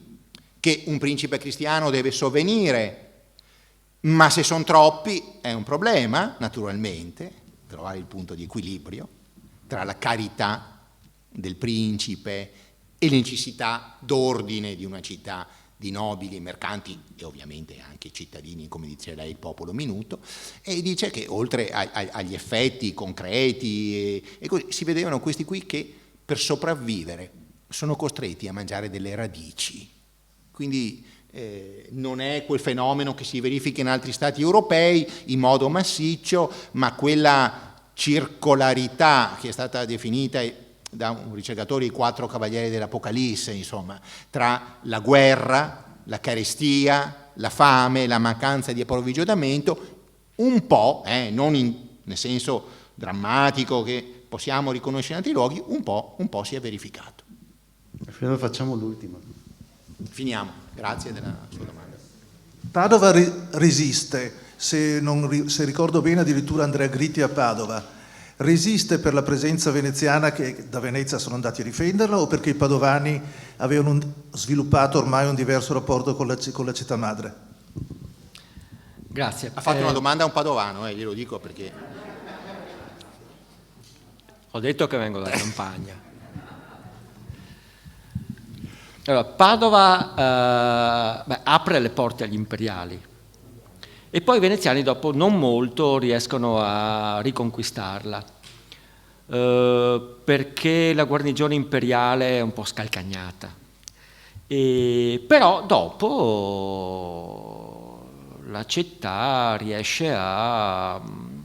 che un principe cristiano deve sovvenire, ma se sono troppi è un problema, naturalmente, trovare il punto di equilibrio tra la carità del principe e le necessità d'ordine di una città di nobili, mercanti e ovviamente anche cittadini, come dice lei, il popolo minuto, e dice che oltre agli effetti concreti e così, si vedevano questi qui che per sopravvivere sono costretti a mangiare delle radici. Quindi non è quel fenomeno che si verifica in altri stati europei in modo massiccio, ma quella circolarità che è stata definita da un ricercatore, i 4 cavalieri dell'Apocalisse, insomma, tra la guerra, la carestia, la fame, la mancanza di approvvigionamento, un po', non nel senso drammatico che possiamo riconoscere in altri luoghi, un po' si è verificato. Alfredo, facciamo l'ultima. Finiamo, grazie della sua domanda. Padova resiste, se ricordo bene addirittura Andrea Gritti a Padova. Resiste per la presenza veneziana che da Venezia sono andati a difenderla o perché i padovani avevano sviluppato ormai un diverso rapporto con la città madre? Grazie. Ha fatto una domanda a un padovano, glielo dico perché... Ho detto che vengo dalla campagna. Allora, Padova apre le porte agli imperiali e poi i veneziani dopo non molto riescono a riconquistarla perché la guarnigione imperiale è un po' scalcagnata. Però dopo la città riesce a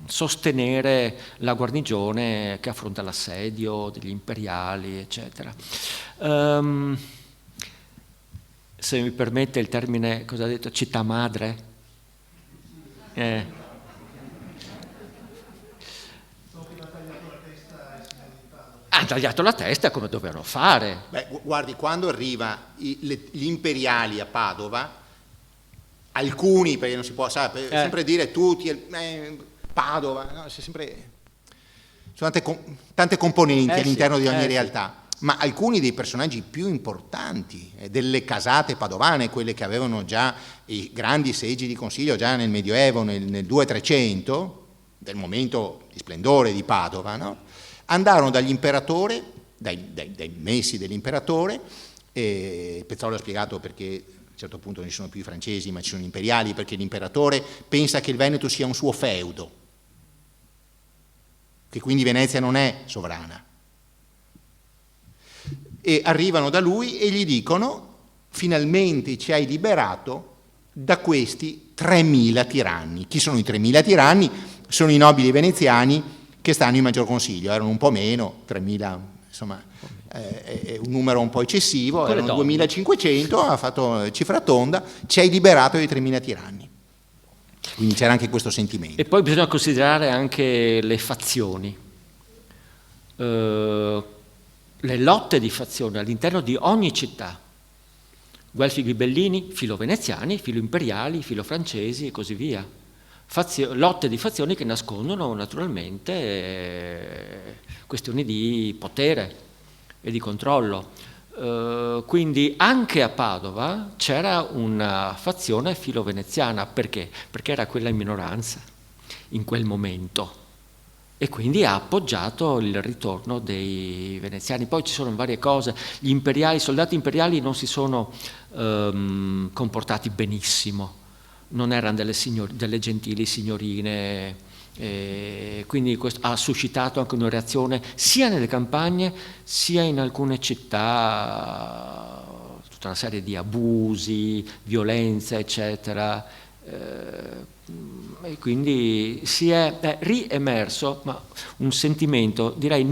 sostenere la guarnigione che affronta l'assedio degli imperiali, eccetera. Se mi permette il termine, cosa ha detto? Città madre? Ha tagliato la testa come dovevano fare. Beh, guardi, quando arriva gli imperiali a Padova, alcuni, perché non si può sempre dire tutti, Padova, no? Sono tante componenti all'interno di ogni realtà. Ma alcuni dei personaggi più importanti delle casate padovane, quelle che avevano già i grandi seggi di consiglio già nel Medioevo, nel 200-300, del momento di splendore di Padova, no? Andarono dall'imperatore, dai messi dell'imperatore, Pezzolo ha spiegato perché a un certo punto non ci sono più i francesi ma ci sono gli imperiali, perché l'imperatore pensa che il Veneto sia un suo feudo, che quindi Venezia non è sovrana. E arrivano da lui e gli dicono: finalmente ci hai liberato da questi 3.000 tiranni. Chi sono i 3.000 tiranni? Sono i nobili veneziani che stanno in maggior consiglio, erano un po' meno, 3.000 insomma è un numero un po' eccessivo, Con le erano donne. 2500, ha fatto cifra tonda, ci hai liberato dai 3000 tiranni. Quindi c'era anche questo sentimento. E poi bisogna considerare anche le fazioni, le lotte di fazioni all'interno di ogni città. Guelfi ghibellini, filo veneziani, filo imperiali, filo francesi e così via. Lotte di fazioni che nascondono naturalmente questioni di potere e di controllo. Quindi anche a Padova c'era una fazione filo veneziana. Perché? Perché era quella in minoranza in quel momento e quindi ha appoggiato il ritorno dei veneziani. Poi ci sono varie cose, i soldati imperiali non si sono comportati benissimo, non erano delle gentili signorine, quindi questo ha suscitato anche una reazione sia nelle campagne sia in alcune città, tutta una serie di abusi, violenza, eccetera. E quindi si è riemerso un sentimento, direi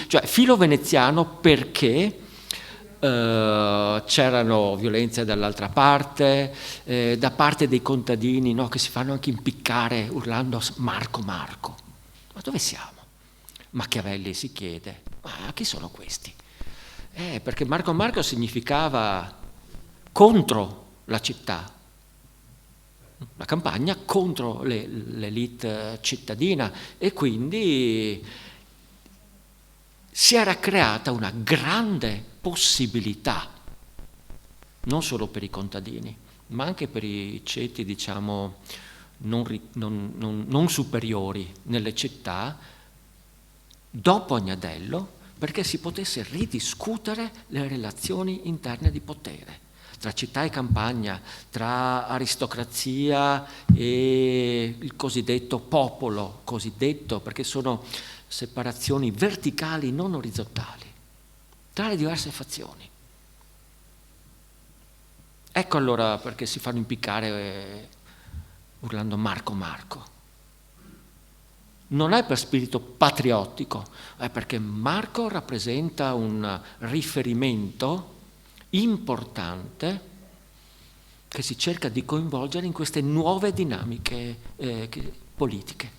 cioè filo veneziano, perché c'erano violenze dall'altra parte, da parte dei contadini, no, che si fanno anche impiccare urlando Marco Marco. Ma dove siamo? Machiavelli si chiede, ma chi sono questi? Perché Marco Marco significava contro la città, la campagna contro l'elite cittadina, e quindi si era creata una grande possibilità, non solo per i contadini, ma anche per i ceti, diciamo, non superiori nelle città, dopo Agnadello, perché si potesse ridiscutere le relazioni interne di potere tra città e campagna, tra aristocrazia e il cosiddetto popolo, perché sono separazioni verticali, non orizzontali, tra le diverse fazioni. Ecco allora perché si fanno impiccare urlando Marco Marco. Non è per spirito patriottico, è perché Marco rappresenta un riferimento importante che si cerca di coinvolgere in queste nuove dinamiche politiche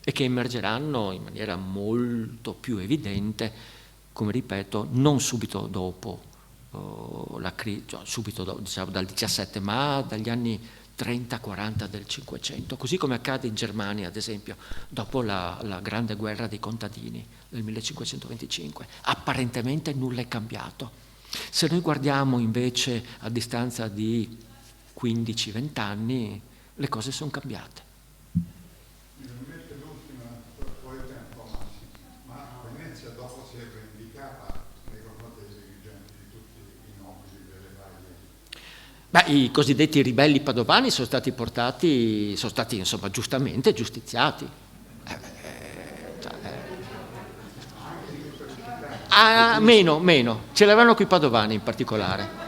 e che emergeranno in maniera molto più evidente, come ripeto, non subito dopo la crisi, cioè subito dopo, diciamo dal 17, ma dagli anni 30-40 del Cinquecento, così come accade in Germania, ad esempio, dopo la grande guerra dei contadini del 1525. Apparentemente nulla è cambiato. Se noi guardiamo invece a distanza di 15-20 anni, le cose sono cambiate. Finalmente l'ultima, poi il tempo ma Venezia dopo si è vendicata nei confronti dei dirigenti di tutti i nobili delle varie. I cosiddetti ribelli padovani sono stati insomma giustamente giustiziati. Meno, ce l'avevano qui i padovani in particolare.